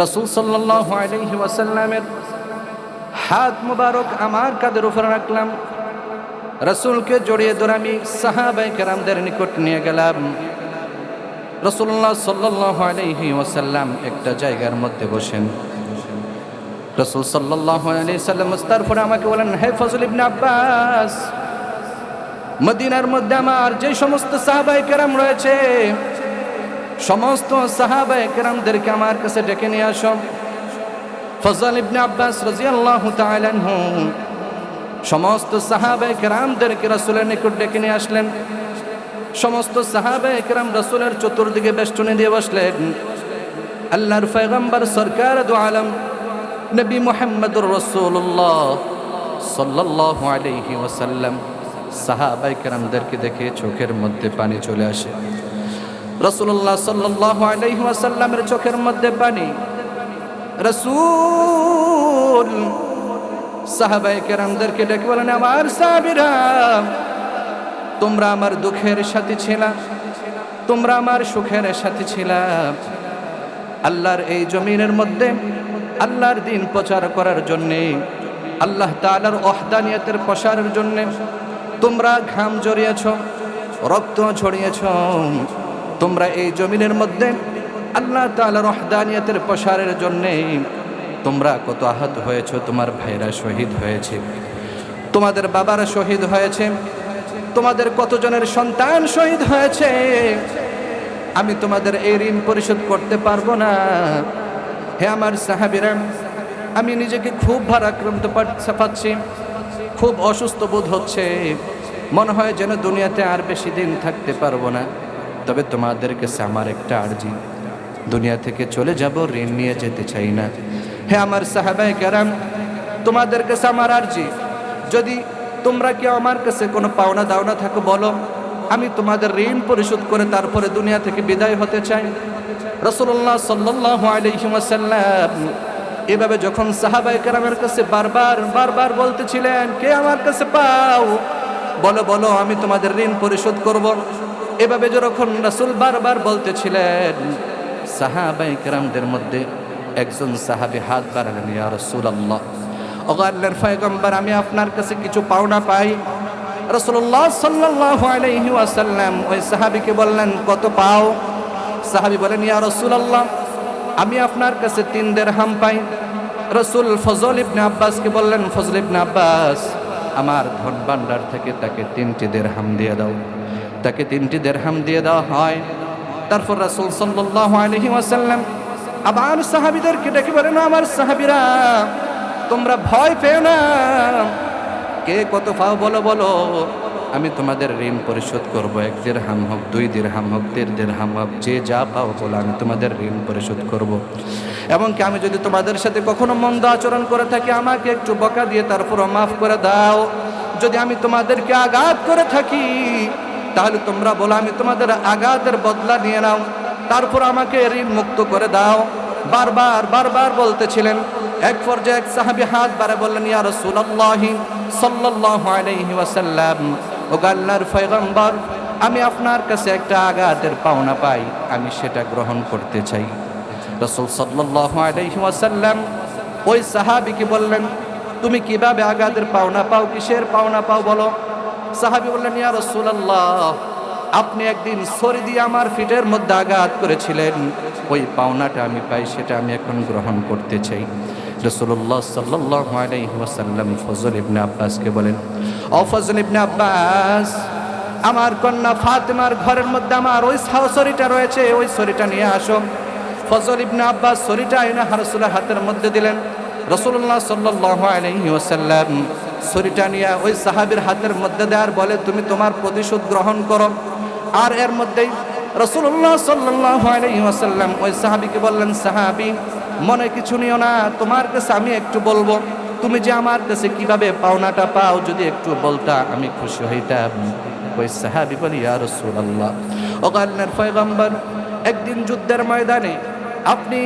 রাসূল সাল্লাল্লাহু আলাইহি ওয়াসাল্লামের হাত মুবারক আমার কাঁধের উপর রাখলাম। রাসূলকে জড়িয়ে ধরে আমি সাহাবায়ে কেরামদের নিকট নিয়ে গেলাম। রাসূলুল্লাহ সাল্লাল্লাহু আলাইহি ওয়াসাল্লাম একটা জায়গার মধ্যে বসেন। রাসূল সাল্লাল্লাহু আলাইহি সাল্লাম তারপর আমাকে বলেন, হে ফজল ইবনে আব্বাস, মদিনার মধ্যে আমার যে সমস্ত সাহাবায়ে কেরাম রয়েছে সমস্ত সাহাবায়ে কেরামদেরকে আমার কাছে ডেকে নিয়ে আসো। ফজল ইবনে আব্বাস রাদিয়াল্লাহু তাআলা আনহু সমস্ত সাহাবায়ে কেরামদেরকে রাসূলের নিকট ডেকে নিয়ে আসলেন। সমস্ত সাহাবায়ে কেরাম রাসূলের চতুর্দিকে বেষ্টনী দিয়ে বসলেন। আল্লাহর পয়গম্বর সরকার দু আলম নবী মুহাম্মদুর রাসূলুল্লাহ সাল্লাল্লাহু আলাইহি ওয়াসাল্লাম সাহাবায়ে কেরামদেরকে দেখে চোখের মধ্যে পানি চলে আসে। রাসূলুল্লাহ সাল্লাল্লাহু আলাইহি ওয়াসাল্লামের চোখের মধ্যে পানি। রাসূল সাহাবায়ে কেরামদেরকে ডেকে বলেন, আমার সাহাবীরা, তোমরা আমার দুঃখের সাথী ছিলা, তোমরা আমার সুখের সাথী ছিলা। আল্লাহর এই জমিনের মধ্যে আল্লাহর দ্বীন প্রচার করার জন্যে, আল্লাহ তাআলার ওয়াহদানিয়তের প্রসারের জন্যে তোমরা ঘাম ঝরিয়েছ, রক্ত ঝরিয়েছ। তোমরা এই জমিনের মধ্যে আল্লাহ তাআলার ওয়াহদানিয়তের প্রসারের জন্যে তোমরা কত আহত হয়েছ। তোমার ভাইরা শহীদ হয়েছে, তোমাদের বাবারা শহীদ হয়েছে, তোমাদের কতজনের সন্তান শহীদ হয়েছে। আমি তোমাদের এই ঋণ পরিশোধ করতে পারবো না। হে আমার সাহাবীরা, আমি নিজেকে খুব ভারাক্রান্ত পাচ্ছি, খুব অসুস্থ বোধ হচ্ছে, মনে হয় যেন দুনিয়াতে আর বেশি দিন থাকতে পারবো না। তবে তোমাদের কাছে আমার একটা আরজি, দুনিয়া থেকে চলে যাব, ঋণ নিয়ে যেতে চাই না। হে আমার সাহাবায়ে কেরাম, তোমাদের কাছে আমার আরজি, যদি তোমরা কেউ আমার কাছে কোনো পাওনা দাওনা থাকো বলো, আমি তোমাদের ঋণ পরিশোধ করে তারপরে দুনিয়া থেকে বিদায় হতে চাই। রাসূলুল্লাহ সাল্লাল্লাহু আলাইহি ওয়াসাল্লাম এভাবে যখন সাহাবায়ে কেরামের কাছে বারবার বলতেছিলেন, কে আমার কাছে পাও, বলো বলো, আমি তোমাদের ঋণ পরিশোধ করব। এভাবে যখন রাসূল বারবার বলতেছিলেন, সাহাবায়ে কেরামদের মধ্যে একজন সাহাবী হাত বাড়ালেন, ইয়া রাসূলুল্লাহ, ও আল্লাহর পয়গম্বর, আমি আপনার কাছে কিছু পাওনা পাই। রাসূলুল্লাহ সাল্লাল্লাহু আলাইহি ওয়াসাল্লাম ওই সাহাবীকে বললেন, কত পাও? সাহাবী বলেন, ইয়া রাসূলুল্লাহ, আমি আপনার কাছে 3 দিরহাম পাই। রাসূল ফজল ইবনে আব্বাসকে বললেন, ফজল ইবনে আব্বাস, আমার ধন ভান্ডার থেকে তাকে 3টি দিরহাম দিয়ে দাও। তাকে 3টি দিরহাম দিয়ে দেওয়া হয়। তারপর রাসূল সাল্লাল্লাহু আলাইহি ওয়াসাল্লাম আবার সাহাবীদেরকে ডেকে বলেন, আমার সাহাবীরা, তোমরা ভয় পেও না, কে কত পাও বলো বলো, আমি তোমাদের ঋণ পরিশোধ করব। 1 দিরহাম হোক, 2 দিরহাম হোক, 3 দিরহাম হোক, যে যা পাও বলো, আমি তোমাদের ঋণ পরিশোধ করব। এমনকি আমি যদি তোমাদের সাথে কখনো মন্দ আচরণ করে থাকি, আমাকে একটু বকা দিয়ে তারপরও মাফ করে দাও। যদি আমি তোমাদেরকে আঘাত করে থাকি, তাহলে তোমরা বলো, আমি তোমাদের আঘাতের বদলা নিয়ে নাও, তারপর আমাকে ঋণ মুক্ত করে দাও। বারবার বলতেছিলেন। এক পর্যায়ে এক সাহাবী হাত বাড়ায় বললেন, ইয়া রাসূলুল্লাহ সাল্লাল্লাহু আলাইহি ওয়াসাল্লাম, ও আল্লাহর পয়গম্বর, আমি আপনার কাছে একটা আঘাতের পাওনা পাই, আমি সেটা গ্রহণ করতে চাই। রাসূল সাল্লাল্লাহু আলাইহি ওয়াসাল্লাম ওই সাহাবীকে বললেন, তুমি কিভাবে আঘাতের পাওনা পাও, কিসের পাওনা পাও বলো। সাহাবী বললেন, ইয়া রাসূলুল্লাহ, আপনি একদিন ছুরি দিয়ে আমার পিঠের মধ্যে আঘাত করেছিলেন, ওই পাওনাটা আমি পাই, সেটা আমি এখন গ্রহণ করতে চাই। রাসূলুল্লাহ সাল্লাল্লাহু আলাইহি ওয়াসাল্লাম ফজল ইবনে আব্বাসকে বলেন, ও ফজল ইবনে আব্বাস, আমার কন্যা ফাতেমার ঘরের মধ্যে আমার ওই ছুরিটা রয়েছে, ওই ছুরিটা নিয়ে আসো। ফজল ইবনে আব্বাস ছুরিটা এনে রাসূলের হাতের মধ্যে দিলেন। রাসূলুল্লাহ সাল্লাল্লাহু আলাইহি ওয়াসাল্লাম ছুরিটা নিয়ে ওই সাহাবীর হাতের মধ্যে দেওয়ার বলে, তুমি তোমার প্রতিশোধ গ্রহণ করো। আর এর মধ্যেই রাসূলুল্লাহ সাল্লাল্লাহু আলাইহি ওয়াসাল্লাম ওই সাহাবীকে বললেন, সাহাবী, মনে কিছু নিও না, তোমার কাছে আমি একটু বলবো, তুমি যে আমার কাছে কিভাবে পাওনাটা পাও, যদি একটু বলতা আমি খুশি হইতাম। ওই সাহাবী বলে, ইয়া রাসূলুল্লাহ, ও আল্লাহর পয়গম্বর, একদিন যুদ্ধের ময়দানে আপনি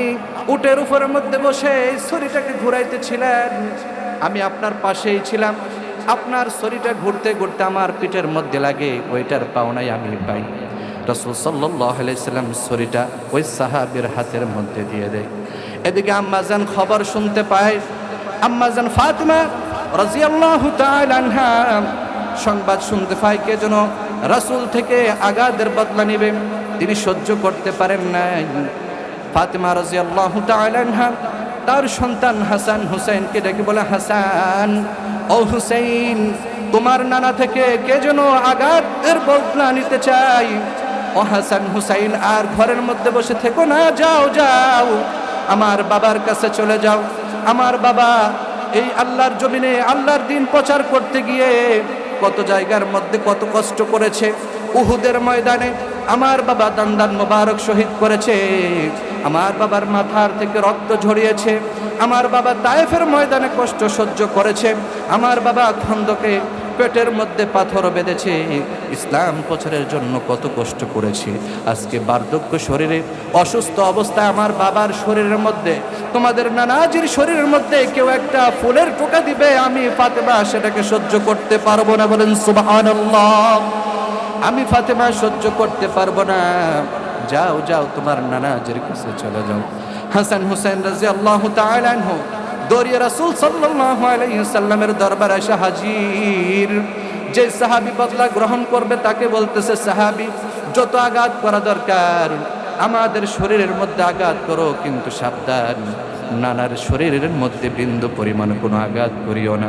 উটের উপরের মধ্যে বসে এই ছুরিটাকে ঘুরাইতেছিলেন, আমি আপনার পাশেই ছিলাম, আপনার ছুরিটা ঘুরতে ঘুরতে আমার পিঠের মধ্যে লাগে, ওইটার পাওনাই আমি পাই। রাসূল সাল্লাল্লাহু আলাইহি সাল্লাম ছুরিটা ওই সাহাবীর হাতের মধ্যে দিয়ে দেয়। এদিকে আম্মাজান খবর শুনতে পায়, আম্মাজান ফাতিমা রাদিয়াল্লাহু তাআলা আনহা সংবাদ শুনতে পায় কে যেন রাসূল থেকে আঘাতের বদলা নেবে। তিনি সহ্য করতে পারেন নাই। ফাতিমা রাদিয়াল্লাহু তাআলা আনহা তার সন্তান হাসান হুসাইনকে ডেকে বলে, হাসান ও হুসাইন, তোমার নানা থেকে কে যেন আঘাতের বদলা নিতে চাই। ও হাসান হুসাইন, আর ঘরের মধ্যে বসে থেকো না, যাও যাও আমার বাবার কাছে চলে যাও। আমার বাবা এই আল্লাহর জমিনে আল্লাহর দ্বীন প্রচার করতে গিয়ে কত জায়গার মধ্যে কত কষ্ট করেছে। উহুদের ময়দানে আমার বাবা দান্দান মোবারক শহীদ করেছে, আমার বাবার মাথার থেকে রক্ত ঝরিয়েছে, আমার বাবা তায়েফের ময়দানে কষ্ট সহ্য করেছে, আমার বাবা খন্দকে পেটের মধ্যে পাথর বেঁধেছে, ইসলাম প্রচারের জন্য কত কষ্ট করেছে। আজকে বার্ধক্য শরীরে অসুস্থ অবস্থায় আমার বাবার শরীরের মধ্যে, তোমাদের নানাজির শরীরের মধ্যে কেউ একটা ফুলের টোকা দিবে, আমি ফাতেমা সেটাকে সহ্য করতে পারবো না। বলেন সুবহানাল্লাহ। আমি ফাতেমা সহ্য করতে পারবো না। যাও যাও তোমার নানাজির কাছে চলে যাও। হাসান হুসাইন রাদিয়াল্লাহু তাআলা আনহু দৌড়িয়ে রাসূল সাল্লাল্লাহু আলাইহি সাল্লামের দরবারে এসে হাজির। যে সাহাবী বদলা গ্রহণ করবে তাকে বলতেছে, সাহাবী যত আঘাত করা দরকার আমাদের শরীরের মধ্যে আঘাত করো, কিন্তু সাবধান নানার শরীরের মধ্যে বিন্দু পরিমাণ কোনো আঘাত করিও না।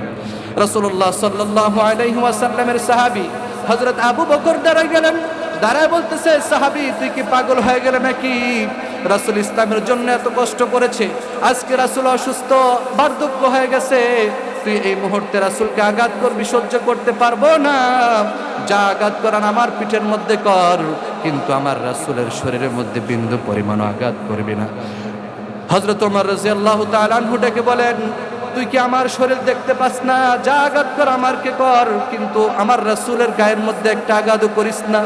রাসূলুল্লাহ সাল্লাল্লাহু আলাইহি ওয়াসাল্লামের সাহাবী হযরত আবু বকর দাঁড়ায় গেলেন, দাঁড়ায় বলতেছে, সাহাবী তুই কি পাগল হয়ে গেলে নাকি? রাসূল ইসলামের জন্য এত কষ্ট করেছে, আজকে রাসূল অসুস্থ বার্ধক্য হয়ে গেছে, তুই এই মুহূর্তে রাসূলকে আঘাত করবি, সহ্য করতে পারবো না। যা আঘাত করান আমার পিঠের মধ্যে কর, কিন্তু আমার রাসূলের শরীরের মধ্যে বিন্দু পরিমাণ আঘাত করবি না। হযরত ওমর রাদিয়াল্লাহু তাআলা আনহু ডেকে বলেন, তুই কি আমার শরীর দেখতে পাস না? যা আঘাত কর আমারকে কর, কিন্তু আমার রাসূলের গায়ের মধ্যে একটা আঘাতও করিস না।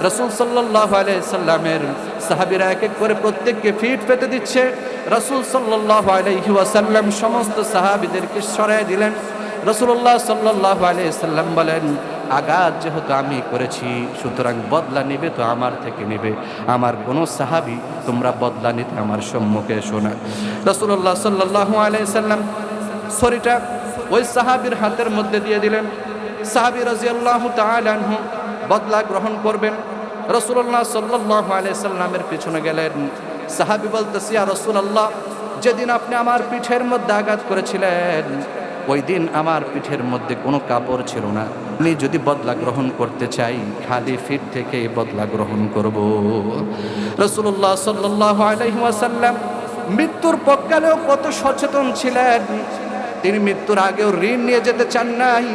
রাসূল সাল্লাল্লাহু আলাইহি সাল্লামের সাহাবীরা এক এক করে প্রত্যেককে ফিট পেতে দিচ্ছে। রাসূল সাল্লাল্লাহু আলাইহি ওয়াসাল্লাম সমস্ত সাহাবীদেরকে সরায় দিলেন। রাসূলুল্লাহ সাল্লাল্লাহু আলাইহি সাল্লাম বলেন, আঘাত যেহেতু আমি করেছি, সুতরাং বদলা নিবে তো আমার থেকে নিবে। আমার কোনো সাহাবী তোমরা বদলা নিতে আমার সম্মুখে এসো না। রাসূলুল্লাহ সাল্লাল্লাহু আলাইহি সাল্লাম ছড়িটা ওই সাহাবীর হাতের মধ্যে দিয়ে দিলেন। সাহাবী রাদিয়াল্লাহু তাআলা আনহু বদলা গ্রহণ করবেন। রাসূলুল্লাহ সাল্লাল্লাহু আলাইহি সাল্লামের পিছনে গেলেন। সাহাবী বলতেছে, ইয়া রাসূলুল্লাহ, যেদিন আপনি আমার পিঠের মধ্যে আঘাত করেছিলেন ওই দিন আমার পিঠের মধ্যে কোনো কাপড় ছিল না। আমি যদি বদলা গ্রহণ করতে চাই খালি ফিট থেকে বদলা গ্রহণ করব। রাসূলুল্লাহ সাল্লাল্লাহু আলাইহি ওয়াসাল্লাম মৃত্যুর পরকালেও কত সচেতন ছিলেন। তিনি মৃত্যুর আগেও ঋণ নিয়ে যেতে চান নাই।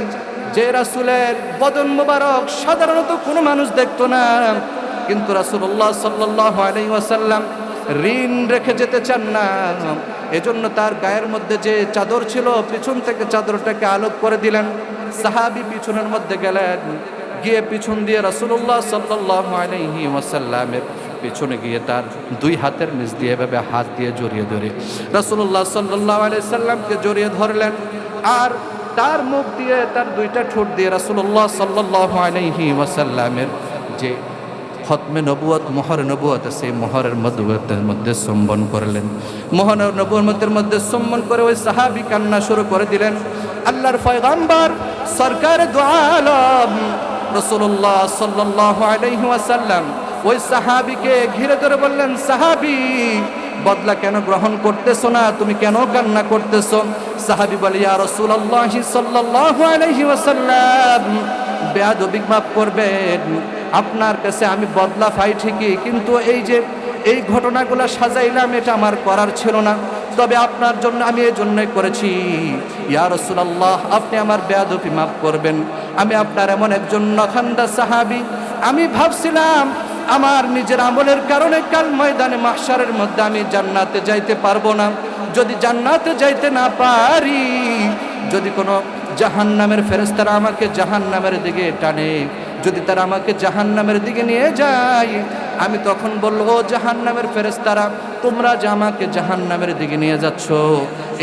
যে রাসূলের বদন মোবারক সাধারণত কোনো মানুষ দেখতো না, কিন্তু রাসূলুল্লাহ সাল্লাল্লাহু আলাইহি ওয়াসাল্লাম ঋণ রেখে যেতে চান না। এজন্য তার গায়ের মধ্যে যে চাদর ছিল পিছন থেকে চাদরটাকে আলোক করে দিলেন। সাহাবী পিছনের মধ্যে গেলেন, গিয়ে পিছন দিয়ে রাসূলুল্লাহ সাল্লাল্লাহু আলাইহি ওয়াসাল্লামের পিছনে গিয়ে তার দুই হাতের নিচ দিয়ে এভাবে হাত দিয়ে জড়িয়ে ধরে রাসূলুল্লাহ সাল্লাল্লাহু আলাইহি সাল্লামকে জড়িয়ে ধরলেন। আর তার মুখ দিয়ে তার দুইটা ঠোঁট দিয়ে রাসূলুল্লাহ সাল্লাল্লাহু আলাইহি ওয়াসাল্লামের যে খতমে নবুয়ত মোহর নবুয়ত সেই মোহরের মধ্যে চুম্বন করলেন। মোহর নবুয়তের মধ্যে চুম্বন করে ওই সাহাবী কান্না শুরু করে দিলেন। আল্লাহর পয়গম্বর সরকার দু আলম রাসূলুল্লাহ সাল্লাল্লাহু আলাইহি ওয়াসাল্লাম ওই সাহাবীকে ঘিরে ধরে বললেন, সাহাবী বদলা কেন গ্রহণ করতেছো না? তুমি কেন কান্না করতেছো? সাহাবী বলে, ইয়া রাসূলুল্লাহ সাল্লাল্লাহু আলাইহি ওয়াসাল্লাম, বেয়াদবি মাফ করবেন, আপনার কাছে আমি বদলা পাই ঠিকই, কিন্তু এই ঘটনাগুলো সাজাইলাম এটা আমার করার ছিল না, তবে আপনার জন্য আমি এই জন্যই করেছি। ইয়া রাসূলুল্লাহ, আপনি আমার বেয়াদবি মাফ করবেন। আমি আপনার এমন একজন নখান্দা সাহাবী, আমি ভাবছিলাম আমার নিজের আমলের কারণে কাল ময়দানে মাহশারের মধ্যে আমি জান্নাতে যাইতে পারবো না। যদি জান্নাতে যাইতে না পারি, যদি কোনো জাহান্নামের ফেরেশতারা আমাকে জাহান্নামের দিকে টানে, যদি তারা আমাকে জাহান্নামের দিকে নিয়ে যায়, আমি তখন বলবো, ও জাহান্নামের ফেরেশতারা, তোমরা যে আমাকে জাহান্নামের দিকে নিয়ে যাচ্ছ,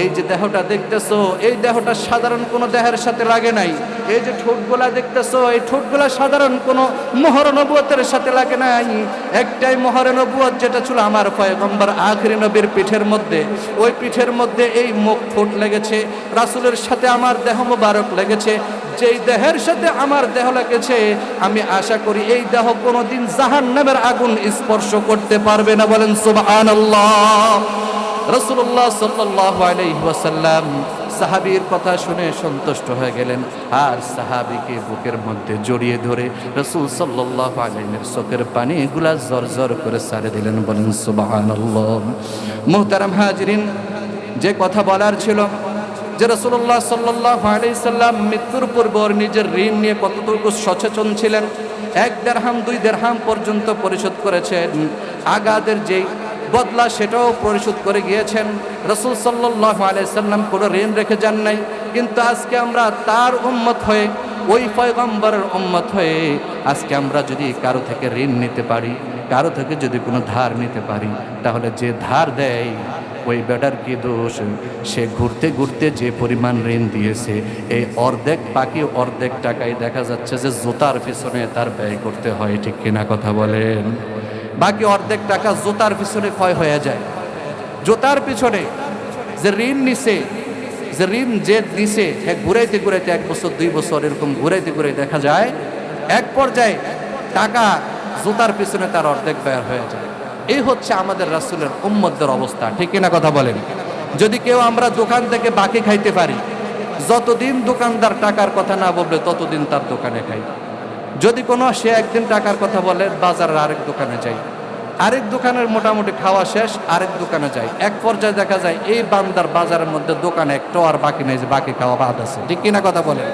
এই যে দেহটা দেখতেছো, এই দেহটা সাধারণ কোনো দেহের সাথে লাগে নাই। এই যে ঠোঁটগুলা দেখতেছো, এই ঠোঁটগুলা সাধারণ কোনো মোহর নবুয়তের সাথে লাগে নাই। একটাই মোহর নবুয়ত, যেটা ছিল আমার পয়গম্বর আখিরি নবীর পিঠের মধ্যে। ওই পিঠের মধ্যে এই মুখ ঠোঁট লেগেছে, রাসূলের সাথে আমার দেহ মোবারক লেগেছে। যেই দেহের সাথে আমার দেহ লেগেছে, আমি আশা করি এই দেহ কোনোদিন জাহান্নামের আগুন স্পর্শ করতে পারবে না। বলেন সুবহানাল্লাহ। রাসূলুল্লাহ সাল্লাল্লাহু আলাইহি ওয়াসাল্লাম সাহাবীর কথা শুনে সন্তুষ্ট হয়ে গেলেন, আর সাহাবীকে বুকের মধ্যে জড়িয়ে ধরে রাসূল সাল্লাল্লাহু আলাইহি ওয়াসাল্লামের চোখের পানিগুলা জরজর করে ছেড়ে দিলেন। বলেন সুবহানাল্লাহ। মুহতারাম হাজিরিন, যে কথা বলার ছিল, যে রাসূলুল্লাহ সাল্লাল্লাহু আলাইহি সাল্লাম মৃত্যুর পূর্বে নিজের ঋণ নিয়ে কতটুকু সচেতন ছিলেন। 1 দিরহাম 2 দিরহাম পর্যন্ত পরিশোধ করেছেন। আগাদের যেই বদলা সেটাও পরিশোধ করে গিয়েছেন। রাসূল সাল্লাল্লাহু আলাইহি সাল্লাম কোনো ঋণ রেখে যান নাই। কিন্তু আজকে আমরা তার উম্মত হয়ে, ওই পয়গম্বরের উম্মত হয়ে, আজকে আমরা যদি কারো থেকে ঋণ নিতে পারি, কারো থেকে যদি কোনো ধার নিতে পারি, তাহলে যে ধার দেয় ওই বেটার কি দোষ? সে ঘুরতে ঘুরতে যে পরিমাণ ঋণ দিয়েছে, এই অর্ধেক, বাকি অর্ধেক টাকাই দেখা যাচ্ছে যে জুতার পিছনে তার ব্যয় করতে হয়। ঠিক কিনা কথা বলেন? বাকি অর্ধেক টাকা জুতার পিছনে ক্ষয় হয়ে যায়। জুতার পিছনে যে ঋণ নিছে, যে ঋণ যে দিছে, ঘুরাইতে ঘুরাইতে 1 বছর 2 বছর এরকম ঘুরাইতে ঘুরাইতে দেখা যায় এক পর্যায়ে টাকা জুতার পিছনে তার অর্ধেক ব্যয় হয়ে যায়। এই হচ্ছে আমাদের রাসূলের উম্মতদের অবস্থা। ঠিক কিনা কথা বলেন? যদি কেউ আমরা দোকান থেকে বাকি খাইতে পারি, যতদিন দোকানদার টাকার কথা না বলবে ততদিন তার দোকানে খাই। যদি কোনো সে একদিন টাকার কথা বলে, বাজারের আরেক দোকানে যাই, আরেক দোকানের মোটামুটি খাওয়া শেষ, আরেক দোকানে যাই। এক পর্যায়ে দেখা যায় এই বান্দার বাজারের মধ্যে দোকান একটাও আর বাকি নেই, যে বাকি খাওয়া বাদ আছে। ঠিক কিনা কথা বলেন?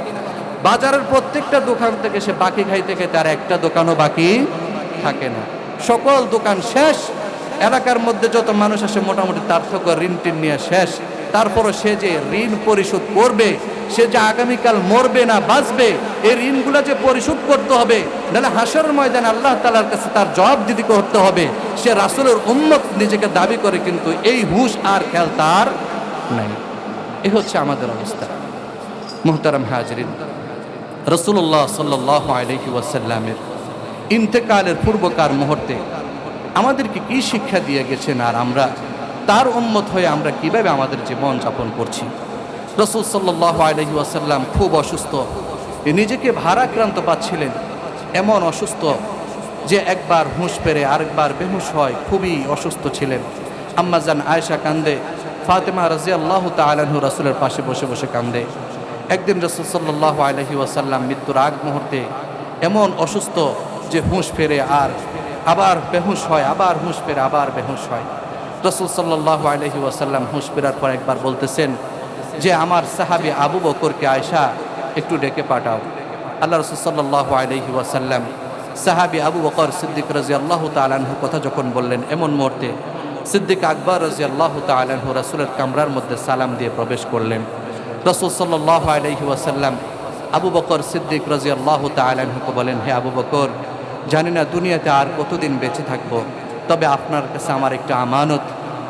বাজারের প্রত্যেকটা দোকান থেকে সে বাকি খাইতে খাইতে আর একটা দোকানও বাকি থাকে না। সকল দোকান শেষ। এলাকার মধ্যে যত মানুষ আসে মোটামুটি তার থেকে ঋণ টিন নিয়ে শেষ। তারপরও সে যে ঋণ পরিশোধ করবে, সে যে আগামীকাল মরবে না বাঁচবে, এই ঋণগুলো যে পরিশোধ করতে হবে, নাহলে হাসরের ময়দানে আল্লাহ তাআলার কাছে তার জবাবদিহি করতে হবে। সে রাসূলের উম্মত নিজেকে দাবি করে, কিন্তু এই হুঁশ আর খেয়াল তার নাই। এই হচ্ছে আমাদের অবস্থা। মুহতারাম হাজিরিন, রাসূলুল্লাহ সাল্লাল্লাহু আলাইহি ওয়াসাল্লামের ইন্তেকালের পূর্বকার মুহূর্তে আমাদেরকে কি শিক্ষা দিয়ে গেছেন, আর আমরা তার উম্মত হয়ে আমরা কিভাবে আমাদের জীবন যাপন করছি। রাসূল সাল্লাল্লাহু আলাইহি ওয়াসাল্লাম খুব অসুস্থ, নিজেকে ভারাক্রান্ত পাচ্ছিলেন। এমন অসুস্থ যে একবার হুঁশ ফেরে আরেকবার বেহুশ হয়, খুবই অসুস্থ ছিলেন। আম্মাজান আয়েশা কান্দে, ফাতেমা রাদিয়াল্লাহু তাআলা আনহা রাসূলের পাশে বসে বসে কান্দে। একদিন রাসূল সাল্লাল্লাহু আলাইহি ওয়াসাল্লাম মৃত্যুর আগ মুহূর্তে এমন অসুস্থ যে হুঁশ ফেরে আর আবার বেহুশ হয়, আবার হুঁশ ফেরে আবার বেহুশ হয়। রাসূল সাল্লাল্লাহু আলাইহি ওয়াসাল্লাম হুঁশ ফেরার পর একবার বলতেছেন যে আমার সাহাবী আবু বকরকে আয়েশা একটু ডেকে পাঠাও। আল্লাহ রাসূল সাল্লাল্লাহু আলাইহি ওয়াসাল্লাম সাহাবী আবু বকর সিদ্দিক রাদিয়াল্লাহু তাআলা আনহু কথা যখন বললেন, এমন মুহূর্তে সিদ্দিক আকবর রাদিয়াল্লাহু তাআলা আনহু রাসূলের কামরার মধ্যে সালাম দিয়ে প্রবেশ করলেন। রাসূল সাল্লাল্লাহু আলাইহি ওয়াসাল্লাম আবু বকর সিদ্দিক রাদিয়াল্লাহু তাআলা আনহুকে বলেন, হে আবু বকর, জানি না দুনিয়াতে আর কতদিন বেঁচে থাকবো, তবে আপনার কাছে আমার একটা আমানত,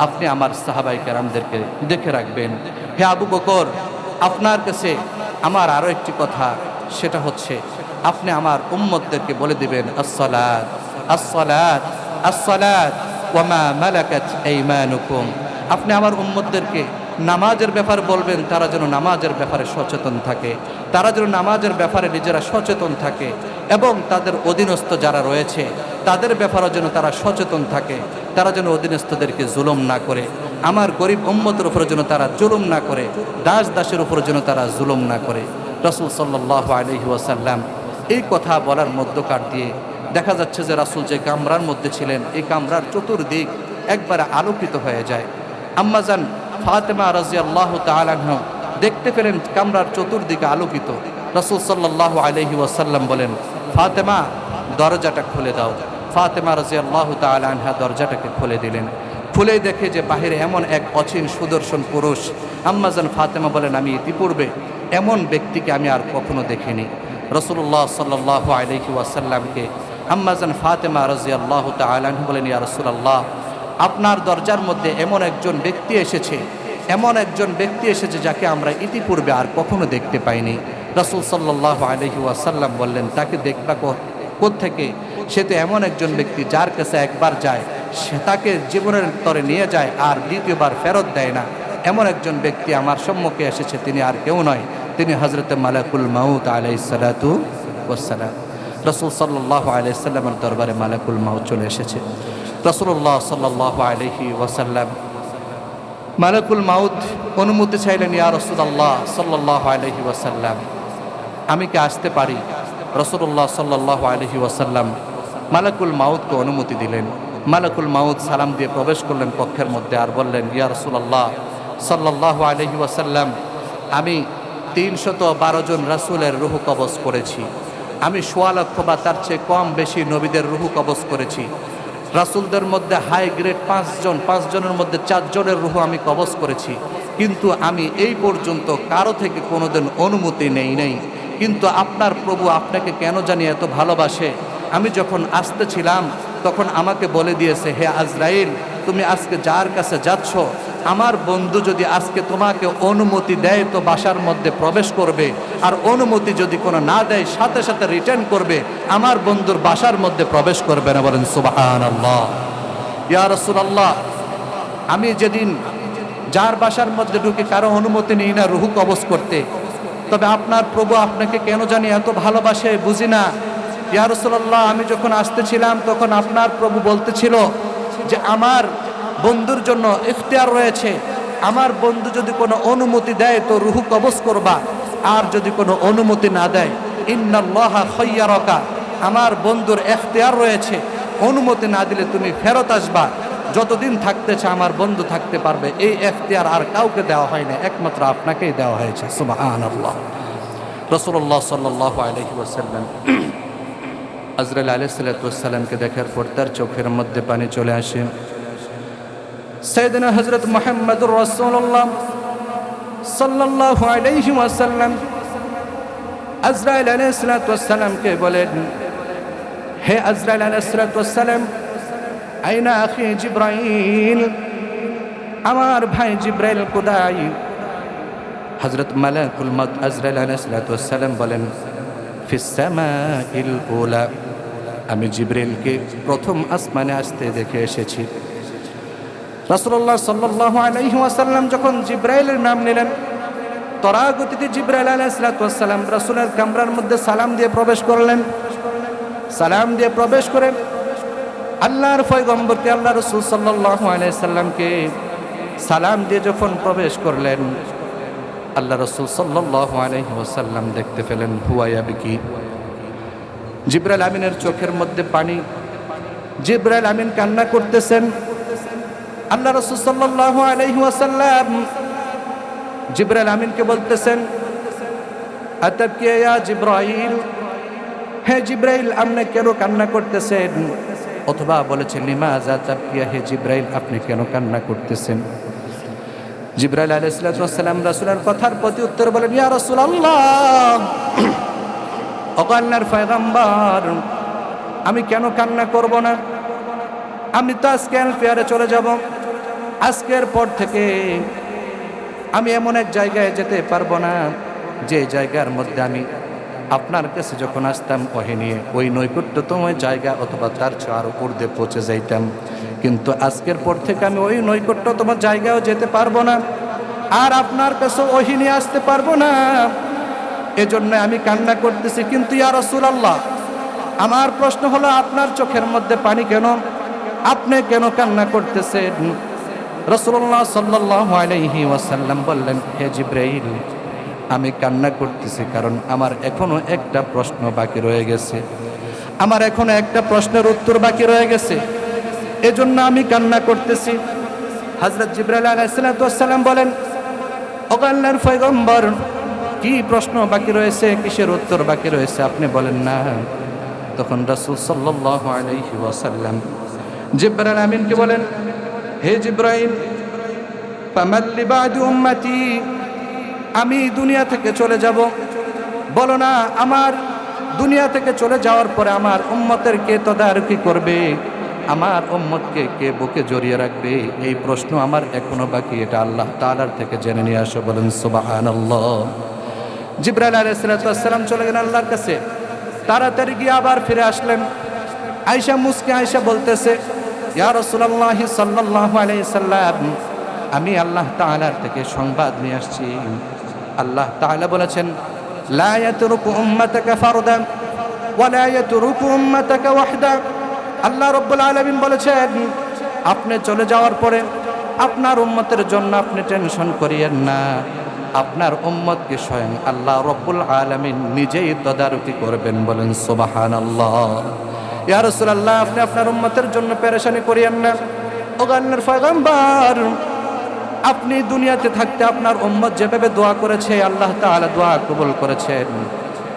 আপনি আমার সাহাবাই কেরামদেরকে দেখে রাখবেন। হে আবু বকর, আপনার কাছে আমার আরও একটি কথা, সেটা হচ্ছে আপনি আমার উম্মতদেরকে বলে দিবেন আসসালাত আসসালাত আসসালাত ওয়া মা মালাকাত আইমানুকুম। আপনি আমার উম্মতদেরকে নামাজের ব্যাপারে বলবেন, তারা যেন নামাজের ব্যাপারে সচেতন থাকে, তারা যেন নামাজের ব্যাপারে নিজেরা সচেতন থাকে, এবং তাদের অধীনস্থ যারা রয়েছে তাদের ব্যাপারেও যেন তারা সচেতন থাকে, তারা যেন অধীনস্থদেরকে জুলুম না করে, আমার গরিব উম্মতের উপরে যেন তারা জুলুম না করে, দাস দাসের উপরে যেন তারা জুলুম না করে। রাসূল সাল্লাল্লাহু আলাইহি ওয়াসাল্লাম এই কথা বলার মধ্যকার দিয়ে দেখা যাচ্ছে যে রাসূল যে কামরার মধ্যে ছিলেন, এই কামরার চতুর্দিক একবারে আলোকিত হয়ে যায়। আম্মাজান ফাতেমা রাদিয়াল্লাহু তাআলা আনহা দেখতে পেলেন কামরার চতুর্দিকে আলোকিত। রাসূল সাল্লাল্লাহু আলাইহি ওয়াসাল্লাম বলেন, ফাতেমা দরজাটা খুলে দাও। ফাতেমা রাদিয়াল্লাহু তাআলা আনহা দরজাটাকে খুলে দিলেন। খুলে দেখে যে বাহিরে এমন এক অচিন সুদর্শন পুরুষ। আম্মাজান ফাতেমা বলেন, আমি ইতিপূর্বে এমন ব্যক্তিকে আমি আর কখনো দেখিনি। রাসূলুল্লাহ সাল্লাল্লাহু আলাইহি ওয়াসাল্লামকে আম্মাজান ফাতেমা রাদিয়াল্লাহু তাআলা আনহা বলেন, ইয়া রাসূলুল্লাহ, আপনার দরজার মধ্যে এমন একজন ব্যক্তি এসেছে, এমন একজন ব্যক্তি এসেছে যাকে আমরা ইতিপূর্বে আর কখনো দেখতে পাইনি। রাসূল সাল্লাল্লাহু আলাইহি ওয়াসাল্লাম বললেন, তাকে দেখবা কোত্থেকে? সে তো এমন একজন ব্যক্তি যার কাছে একবার যায় সে তাকে জীবনের তরে নিয়ে যায় আর দ্বিতীয়বার ফেরত দেয় না। এমন একজন ব্যক্তি আমার সম্মুখে এসেছে, তিনি আর কেউ নয়, তিনি হযরত মালাকুল মাউত আলাইহিস সালাতু ওয়াস সালাম। রাসূল সাল্লাল্লাহু আলাইহি ওয়াসাল্লামের দরবারে মালাকুল মাউত চলে এসেছে। রাসূলুল্লাহ সাল্লাল্লাহু আলাইহি ওয়াসাল্লাম মালাকুল মাউত অনুমতি চাইলেন, ইয়া রাসূলুল্লাহ সাল্লাল্লাহু আলাইহি ওয়াসাল্লাম, আমি কি আসতে পারি? রাসূলুল্লাহ সাল্লাল্লাহু আলাইহি ওয়াসাল্লাম মালাকুল মাউতকে অনুমতি দিলেন। মালাকুল মাউত সালাম দিয়ে প্রবেশ করলেন কক্ষের মধ্যে আর বললেন, ইয়া রাসূলুল্লাহ সাল্লাল্লাহু আলাইহি ওয়াসাল্লাম, আমি 312 জন রাসূলের রূহ কবজ করেছি। আমি 1.25 লক্ষ বা তার চেয়ে কম বেশি নবীদের রূহ কবজ করেছি। রাসূলদের মধ্যে হাই গ্রেড 5 জন, 5 জনের মধ্যে 4 জনের রূহ আমি কবজ করেছি, কিন্তু আমি এই পর্যন্ত কারো থেকে কোনোদিন অনুমতি নেই নাই। কিন্তু আপনার প্রভু আপনাকে কেন জানি এত ভালোবাসে, আমি যখন আসতেছিলাম তখন আমাকে বলে দিয়েছে, হে আজরাইল, তুমি আজকে যার কাছে যাচ্ছ, আমার বন্ধু যদি আজকে তোমাকে অনুমতি দেয় তো বাসার মধ্যে প্রবেশ করবে, আর অনুমতি যদি কোনো না দেয় সাথে সাথে রিটার্ন করবে, আমার বন্ধুর বাসার মধ্যে প্রবেশ করবে না। বলেন সুবহানাল্লাহ। ইয়া রাসূলুল্লাহ, আমি যেদিন যার বাসার মধ্যে ঢুকে কারো অনুমতি নেই না রূহ কবজ করতে, তবে আপনার প্রভু আপনাকে কেন জানি এত ভালোবাসে বুঝি না। ইয়া রাসূলুল্লাহ, আমি যখন আসতেছিলাম তখন আপনার প্রভু বলতেছিল যে আমার বন্ধুর জন্য ইখতিয়ার রয়েছে, আমার বন্ধু যদি কোনো অনুমতি দেয় তো রূহ কবজ করবা, আর যদি কোনো অনুমতি না দেয় ইন্নাল্লাহা খায়্যারাকা, আমার বন্ধুর ইখতিয়ার রয়েছে, অনুমতি না দিলে তুমি ফেরত আসবা, যতদিন থাকতেছে আমার বন্ধু থাকতে পারবে। এই ইখতিয়ার আর কাউকে দেওয়া হয় না, একমাত্র আপনাকেই দেওয়া হয়েছে। সুবহানাল্লাহ। রাসূলুল্লাহ সাল্লাল্লাহু আলাইহি ওয়াসাল্লাম আজরাইল আলাইহিস সালাতু ওয়াস সালামকে দেখার পর তার চোখের মধ্যে পানি চলে আসে। সাইয়েদনা হযরত মুহাম্মদুর রাসূলুল্লাহ সাল্লাল্লাহু আলাইহি ওয়াসাল্লাম আজরাইল আলাইহিস সালাতু ওয়াস সালামকে বলেন, হে আজরাইল আলাইহিস সালাতু ওয়াস সালাম, আইনা আখি জিবরাইল, আমার ভাই জিবরাইল কোথায়? হযরত মালাকুল মাউত আজরাইল আলাইহিস সালাতু ওয়াস সালাম বলেন, ফিস সামাইল উলা, আমি জিবরাইলকে প্রথম আসমানে আসতে দেখে এসেছি। রাসূলুল্লাহ সাল্লাল্লাহু আলাইহি ওয়াসাল্লাম যখন জিবরাইলের নাম নিলেন, তরাগতিতে জিবরাইল আলাইহিস সালাতু ওয়াস সালাম রাসূলের কামরার মধ্যে সালাম দিয়ে প্রবেশ করলেন। সালাম দিয়ে প্রবেশ করে আল্লাহর পয়গম্বরকে, আল্লাহ রাসূল সাল্লাল্লাহু আলাইহি সাল্লামকে সালাম দিয়ে যখন প্রবেশ করলেন, আল্লাহ রাসূল সাল্লাল্লাহু আলাইহি ওয়াসাল্লাম দেখতে পেলেন হুয়া ইয়াবকি, জিবরাইল আমিনের চোখের মধ্যে পানি, জিবরাইল আমিন কান্না করতেছেন। আল্লাহ রাসূল সাল্লাল্লাহু আলাইহি ওয়াসাল্লাম জিবরাইল আমিনকে বলতেছেন, আতাবকি ইয়া জিবরাইল, হে জিবরাইল আপনি কেন কান্না করতেছেন? অথবা বলেছেন লিমাযা তাবকিয়া, হে জিবরাইল আপনি কেন কান্না করতেছেন? জিবরাইল আলাইহিস সালাম রাসূলের কথার প্রতি উত্তর বলেন, ইয়া রাসূলুল্লাহ, ও আল্লাহর পয়গম্বর, আমি কেন কান্না করব না? আমি তো আজকে এলফেয়ারে চলে যাব। আজকের পর থেকে আমি এমন এক জায়গায় যেতে পারবো না যে জায়গার মধ্যে আমি আপনার কাছে যখন আসতাম ওহি নিয়ে ওই নৈকট্যতম জায়গা অথবা তার চেয়ে আরো ঊর্ধ্বে পৌঁছে যাইতাম, কিন্তু আজকের পর থেকে আমি ওই নৈকট্যতম জায়গাও যেতে পারবো না, আর আপনার কাছে ওহি নিয়ে আসতে পারবো না। এজন্য আমি কান্না করতেছি। কিন্তু ইয়া রাসূলুল্লাহ, আমার প্রশ্ন হলো আপনার চোখের মধ্যে পানি কেন? আপনি কেন কান্না করতেছেন? রাসূলুল্লাহ সাল্লাল্লাহু আলাইহি ওয়াসাল্লাম বললেন, হে জিবরাইল, আমি কান্না করতেছি কারণ আমার এখনো একটা প্রশ্ন বাকি রয়ে গেছে, আমার এখনো একটা প্রশ্নের উত্তর বাকি রয়ে গেছে, এজন্য আমি কান্না করতেছি। হযরত জিবরাইল আলাইহিস সালাম বলেন, ও আল্লাহর পয়গম্বর, কি প্রশ্ন বাকি রয়েছে, কিসের উত্তর বাকি রয়েছে আপনি বলেন না। তখন রাসূল সাল্লাল্লাহু আলাইহি ওয়াসাল্লাম জিবরাইল আমিনকে বলেন, হে জিবরাইল, ফামাল্লি বা'দু উম্মতি, আমি দুনিয়া থেকে চলে যাব, বলো না আমার দুনিয়া থেকে চলে যাওয়ার পরে আমার উম্মতের কে তদারকি করবে, আমার উম্মতকে কে বুকে জড়িয়ে রাখবে? এই প্রশ্ন আমার এখনো বাকি, এটা আল্লাহ তাআলার থেকে জেনে নিয়ে আসো। বলেন সুবহানাল্লাহ। জিবরাইল আলাইহিস সালাম চলে গেলেন আল্লাহর কাছে, তাড়াতাড়ি গিয়ে আবার ফিরে আসলেন। আয়েশা মুস্কি আয়েশা বলতেছে, ইয়া রাসূলুল্লাহ সাল্লাল্লাহু আলাইহি সাল্লাম, আমি আল্লাহ তাআলার থেকে সংবাদ নিয়ে আসছি। আল্লাহ তাআলা বলেছেন, লা ইয়াতরুকু উম্মাতাকা ফারদান ওয়া লা ইয়াতরুকু উম্মাতাকা ওয়াহদা। আল্লাহ রাব্বুল আলামিন বলেছেন, আপনি চলে যাওয়ার পরে আপনার উম্মতের জন্য আপনি টেনশন করিয়েন না। আপনার উম্মতকে স্বয়ং আল্লাহ রাব্বুল আলামিন নিজেই তদারকি করবেন। বলেন সুবহানাল্লাহ। ইয়া রাসূলুল্লাহ, আপনি আপনার উম্মতের জন্য পেরেশানি করিয়েন না। ও আল্লাহর পয়গম্বর, আপনি দুনিয়াতে থাকতে আপনার উম্মত যেভাবে দোয়া করেছে আল্লাহ তাআলা দোয়া কবুল করেছেন,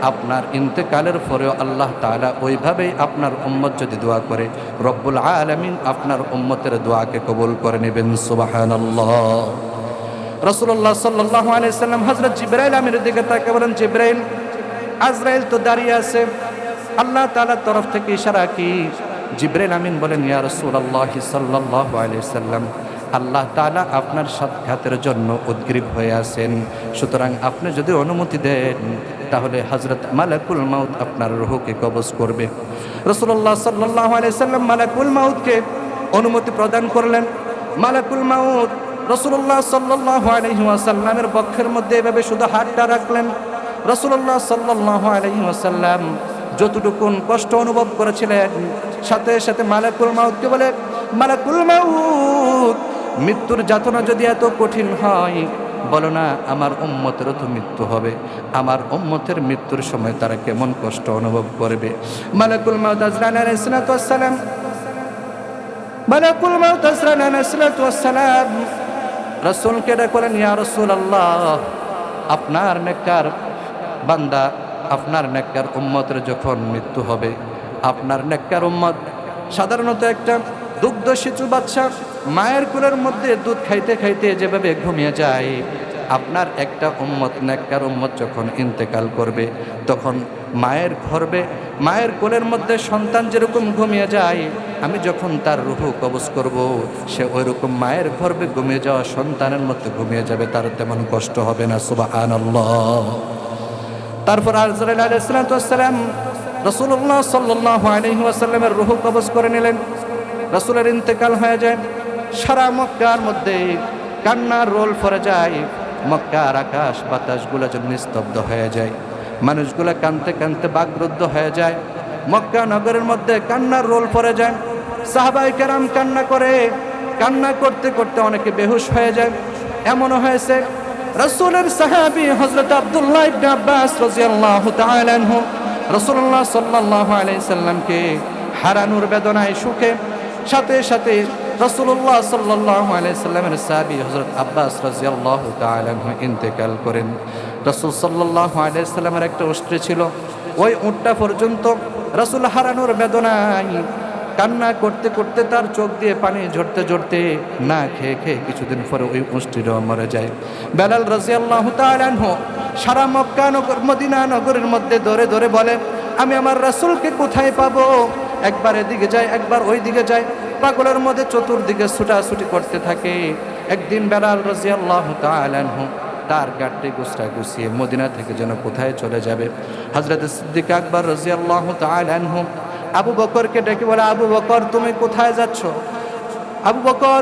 আপনার ইন্তেকালের পরেও আল্লাহ তাআলা ওইভাবেই আপনার উম্মত যদি দোয়া করে রব্বুল আলামিন আপনার উম্মতের দোয়াকে কবুল করে নেবেন। সুবহানাল্লাহ। রাসূলুল্লাহ সাল্লাল্লাহু আলাইহি সাল্লাম হযরত জিবরাইল আমিনের দিকে তাকিয়ে বলেন, জিবরাইল, আজরাইল তো দাঁড়িয়ে আছে। আল্লাহ তাআলার তরফ থেকে ইশারা কি? জিবরাইল আমিন বলেন, ইয়া রাসূলুল্লাহ সাল্লাল্লাহু আলাইহি সাল্লাম, আল্লাহ তাআলা আপনার সাক্ষাতের জন্য উদ্গ্রীব হয়ে আছেন। সুতরাং আপনি যদি অনুমতি দেন তাহলে হযরত মালাকুল মাউত আপনার রূহকে কবজ করবে। রাসূলুল্লাহ সাল্লাল্লাহু আলাইহি সাল্লাম মালাকুল মাউতকে অনুমতি প্রদান করলেন। মালাকুল মাউত রাসূলুল্লাহ সাল্লাল্লাহু আলাইহি ওয়াসাল্লামের বক্ষের মধ্যে এভাবে শুধু হাতটা রাখলেন। রাসূলুল্লাহ সাল্লাল্লাহু আলাইহি ওয়াসাল্লাম যতটুকুন কষ্ট অনুভব করেছিলেন, সাথে সাথে মালাকুল মাউতকে বলে, মালাকুল মাউত, মৃত্যুর যাতনা যদি এত কঠিন হয়, বলো না আমার উম্মতেরও তো মৃত্যু হবে। আমার উম্মতের মৃত্যুর সময় তারা কেমন কষ্ট অনুভব করবে। মালাকুল মাউত আজরাইল আলাইহিস সালাম, মালাকুল মাউত আজরাইল আলাইহিস সালাম রাসূলকে ডাকলেন, ইয়া রাসূলুল্লাহ, আপনার নেককার বান্দা, আপনার নেককার উম্মতের যখন মৃত্যু হবে, আপনার নেককার উম্মত সাধারণত একটা দুগ্ধ শিশু বাচ্চা মায়ের কোলের মধ্যে দুধ খাইতে খাইতে যেভাবে ঘুমিয়ে যায়, আপনার একটা উম্মত নেককার উম্মত যখন ইন্তেকাল করবে তখন মায়ের গর্ভে মায়ের কোলের মধ্যে সন্তান যেরকম ঘুমিয়ে যায়, আমি যখন তার রূহ কবজ করব সে ওইরকম মায়ের গর্ভে ঘুমিয়ে যাওয়া সন্তানের মধ্যে ঘুমিয়ে যাবে, তার তেমন কষ্ট হবে না। সুবহানাল্লাহ। তারপর আজরাইল আলাইহিস সালাম রাসূলুল্লাহ সাল্লাল্লাহু আলাইহি ওয়াসাল্লামের রূহ কবজ করে নিলেন। রাসূলের ইন্তেকাল হয়ে যায়। সারা মক্কার মধ্যে কান্নার রোল পড়ে যায়। মক্কার আকাশ বাতাসগুলো যেন নিস্তব্ধ হয়ে যায়। মানুষগুলো কাঁদতে কাঁদতে বাকরুদ্ধ হয়ে যায়। মক্কা নগরের মধ্যে কান্নার রোল পড়ে যায়। সাহাবায়ে কেরাম কান্না করে, কান্না করতে করতে অনেকে বেহুশ হয়ে যায়। এমনও হয়েছে রাসূলের সাহাবী হযরত আব্দুল্লাহ ইবনে আব্বাস রাদিয়াল্লাহু তাআলা আনহু রাসূলুল্লাহ সাল্লাল্লাহু আলাইহি সাল্লামকে হারানোর বেদনায় সুখে সাথে সাথে রাসূলুল্লাহ সাল্লাল্লাহু আলাইহি সাল্লামের সাহাবী হযরত আব্বাস রাদিয়াল্লাহু তাআলা আনহু ইন্তেকাল করেন। রাসূল সাল্লাল্লাহু আলাইহি সাল্লামের একটা উট ছিল, ওই উটটা পর্যন্ত রাসূল হারানোর বেদনায় কান্না করতে করতে তার চোখ দিয়ে পানি ঝরতে ঝরতে না খেয়ে খেয়ে কিছুদিন পরে ওই উষ্টটিও মরে যায়। বেলাল রাদিয়াল্লাহু তাআলা আনহু সারা মক্কা নগর মদিনা নগরের মধ্যে দৌড়ে দৌড়ে বলে, আমি আমার রাসূলকে কোথায় পাবো? একবার এদিকে যায়, একবার ওই দিকে যায়, পাগলের মধ্যে চতুর্দিকে ছুটাছুটি করতে থাকে। একদিন বেলাল রাদিয়াল্লাহু তাআলা আনহু তার গাড়ি গুছিয়ে মদিনা থেকে যেন কোথায় চলে যাবে। হযরত সিদ্দিক আকবর রাদিয়াল্লাহু তাআলা আনহু আবু বকরকে ডেকে বলে, আবু বকর তুমি কোথায় যাচ্ছ? আবু বকর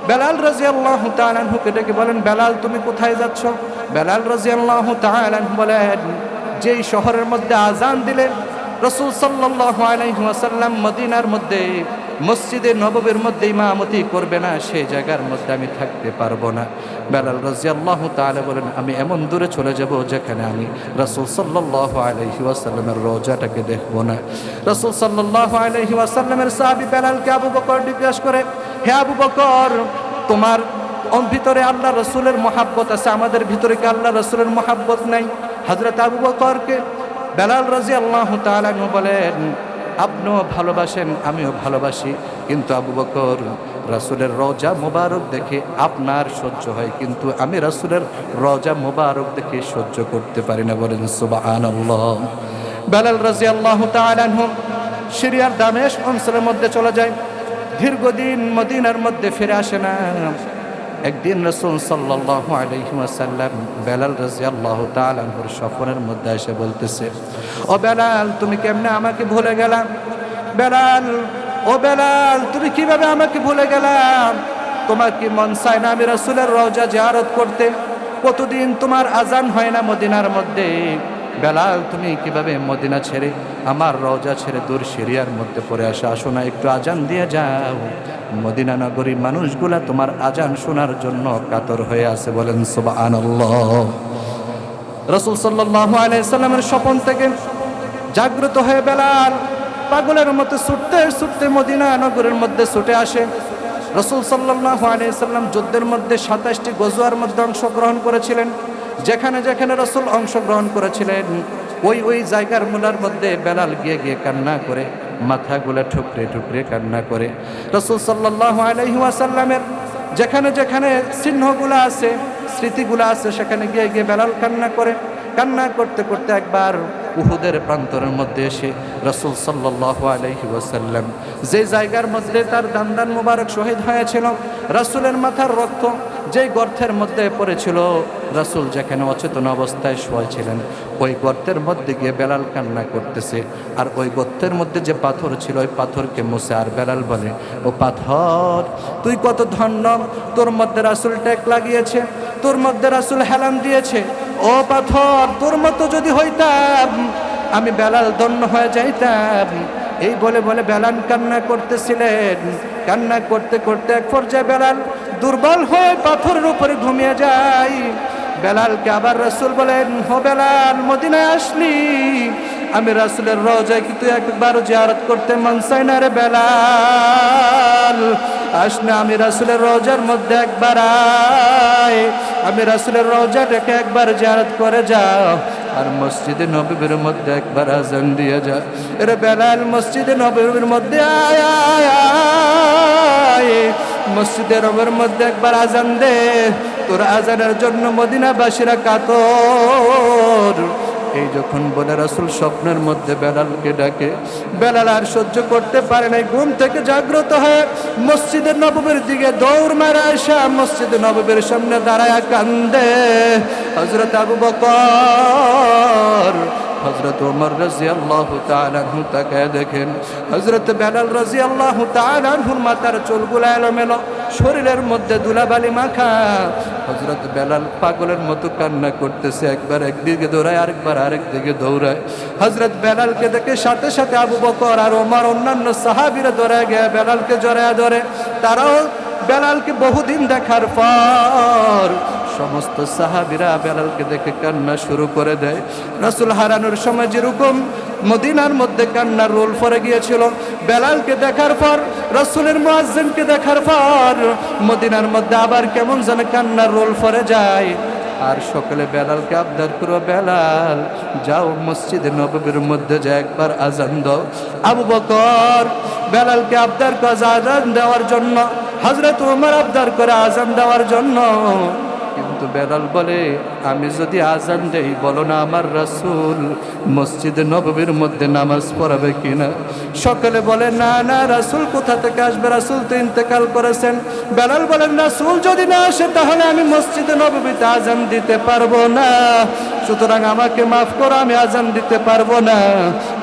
বেলাল রাদিয়াল্লাহু তাআলা আনহুকে ডেকে বলেন, বেলাল তুমি কোথায় যাচ্ছ? বেলাল রাদিয়াল্লাহু তাআলা আনহু বলেন, যেই শহরের মধ্যে আজান দিলে রাসূল সাল্লাল্লাহু আলাইহি ওয়াসাল্লাম মদিনার মধ্যে মসজিদে নববীর মধ্যে ইমামতি করবে না, সেই জায়গার মধ্যে আমি থাকতে পারবো না। বেলাল রাদিয়াল্লাহু তাআলা বলেন, আমি এমন দূরে চলে যাব যেখানে আমি রাসূল সাল্লাল্লাহু আলাইহি ওয়াসাল্লামের রওজাটাকে দেখব না। রাসূল সাল্লাল্লাহু আলাইহি ওয়াসাল্লামের সাহাবী বেলালকে আবু বকর জিজ্ঞাসা করে, হে আবু বকর, তোমার ভিতরে আল্লাহ রাসূলের মহব্বত আছে, আমাদের ভিতরে কি আল্লাহ রাসূলের মহব্বত নাই? হযরত আবু বকরকে বেলাল রাদিয়াল্লাহু তাআলা আনহু বলেন, আপনিও ভালোবাসেন, আমিও ভালোবাসি, কিন্তু আবু বকর রাসূলের রওজা মুবারক দেখে আপনার সহ্য হয়, কিন্তু আমি রাসূলের রওজা মুবারক দেখে সহ্য করতে পারি না। বলেন সুবহানাল্লাহ। বেলাল রাদিয়াল্লাহু তাআলা আনহু সিরিয়ার দামেস্ক অঞ্চলের মধ্যে চলে যায়। দীর্ঘদিন মদিনার মধ্যে ফিরে আসে না। একদিন রাসূল সাল্লাল্লাহু আলাইহি ওয়াসাল্লাম বেলাল রাদিয়াল্লাহু তাআলা আনহুর সফরের মধ্যে এসে বলতেছে, ও বেলাল তুমি কেমনে আমাকে ভুলে গেলা? বেলাল, ও বেলাল তুমি কিভাবে আমাকে ভুলে গেলা? তোমার কি মন চায় না আমি রাসূলের রওজা জিয়ারত করতে? কতদিন তোমার আজান হয় না মদিনার মধ্যে। বেলাল তুমি কিভাবে মদিনা ছেড়ে আমার রওজা ছেড়ে দূর সিরিয়ার মধ্যে পড়ে আসো না, একটু আজান দিয়ে যাও। মদিনা নগরী মানুষগুলা তোমার আজান শোনার জন্য কাতর হয়ে আছে। বলেন সুবহানাল্লাহ। রাসূল সাল্লাল্লাহু আলাইহি সাল্লামের স্বপ্ন থেকে জাগ্রত হয়ে বেলাল পাগলের মতো ছুটতে ছুটতে মদিনা নগরের মধ্যে ছুটে আসে। রাসূল সাল্লাল্লাহু আলাইহি সাল্লাম যুদ্ধের মধ্যে 27টি গজওয়ার মধ্যে অংশগ্রহণ করেছিলেন। যেখানে যেখানে রাসূল অংশগ্রহণ করেছিলেন ওই জায়গার মূলার মধ্যে বেলাল গিয়ে গিয়ে কান্না করে, মাথাগুলো ঠুকরে ঠুকরে কান্না করে। রাসূল সাল্লাল্লাহু আলাইহি ওয়াসাল্লামের যেখানে যেখানে চিহ্নগুলো আছে, স্মৃতিগুলো আছে, সেখানে গিয়ে গিয়ে বেলাল কান্না করে। কান্না করতে করতে একবার উহুদের প্রান্তরের মধ্যে এসে রাসূল সাল্লাল্লাহু আলাইহি ওয়াসাল্লাম যে জায়গার মধ্যে তার দান্দান মুবারক শহীদ হয়েছিল, রাসূলের মাথার রক্ত যেই গর্তের মধ্যে পড়েছিল, রাসূল যেখানে অচেতন অবস্থায় শুয়েছিলেন ওই গর্তের মধ্যে গিয়ে বেলাল কান্না করতেছে। আর ওই গর্তের মধ্যে যে পাথর ছিল ওই পাথরকে মুছে আর বেলাল বলে, ও পাথর তুই কত ধন্য, তোর মধ্যে রাসূল টেক লাগিয়েছে, তোর মধ্যে রাসূল হেলান দিয়েছে। ও পাথর তোর মতো যদি হইতাম আমি বেলাল ধন্য হয়ে যাইতাম। এই বলে বলে বেলাল কান্না করতেছিলেন। কান্না করতে করতে এক পর্যায়ে বেলাল দুর্বল হয়ে পাথরের উপরে ঘুমিয়ে যায়। বেলালকে আবার রাসূল বলেন, হো বেলাল মদিনায় আসলি, আমি রাসূলের রওজায় কি তুই একবার জিয়ারত করতে মন চায় না রে বেলাল? আসনা আমি রাসূলের রওজার মধ্যে একবার আয়, আমি রাসূলের রওজা রেখে একবার জিয়ারত করে যাও, আর মসজিদে নববীর মধ্যে একবার আজান দিয়ে যা। এরে বেলাল মসজিদে নববীর মধ্যে আয় আয় আয়, মসজিদে নববীর মধ্যে একবার আজান দে, তোর আজানের জন্য মদিনাবাসীরা কাতর। এই যখন বলে রাসূল স্বপ্নের মধ্যে বেলালকে ডাকে, বেলাল আর সহ্য করতে পারে নাই, ঘুম থেকে জাগ্রত হয়ে মসজিদের নববীর দিকে দৌড় মারা আসা মসজিদের নববীর সামনে দাঁড়ায় কান্দে। হযরত আবু বকর, হযরত ওমর রাদিয়াল্লাহু তাআলা আনহু তাকায় দেখেন হযরত বেলাল রাদিয়াল্লাহু তাআলা আনহুর মাথার চুলগুলো এলোমেলো, শরীরের মধ্যে ধুলাবালি মাখা। হযরত বেলাল পাগলের মতো কান্না করতেছে, একবার একদিকে দৌড়ায় আরেকবার আরেক দিকে দৌড়ায়। হযরত বেলালকে দেখে সাথে সাথে আবু বকর আর ওমর অন্যান্য সাহাবীরা দৌড়ায় গিয়ে বেলালকে জড়ায় ধরে। তারাও বেলালকে বহুদিন দেখার পর সমস্ত সাহাবীরা বেলালকে দেখে কান্না শুরু করে দেয়। রাসূল হারানোর সময় যেরকম মদিনার মধ্যে কান্নার রোল পড়ে গিয়েছিল, বেলালকে দেখার পর, রাসূলের মুয়াজ্জিনকে দেখার পর মদিনার মধ্যে আবার কেমন যেন কান্নার রোল পড়ে যায়। আর সকলে বেলালকে আবদার করো, বেলাল যাও মসজিদে নববীর মধ্যে যা একবার আজান দাও। আবু বকর বেলালকে আবদার করে আজান দেওয়ার জন্য, হযরত ওমর আবদার করে আজান দেওয়ার জন্য। কিন্তু বেলাল বলে, আমি যদি আজান দেই বলো না আমার রাসূল মসজিদে নববীর মধ্যে নামাজ পড়াবে কিনা? সকলে বলে না না, রাসূল কোথা থেকে আসবে, রাসূল তো ইন্তেকাল করেছেন। বেলাল বলেন, রাসূল যদি না আসে তাহলে আমি মসজিদে নববীতে আজান দিতে পারবো না, সুতরাং আমাকে মাফ করো, আমি আজান দিতে পারবো না,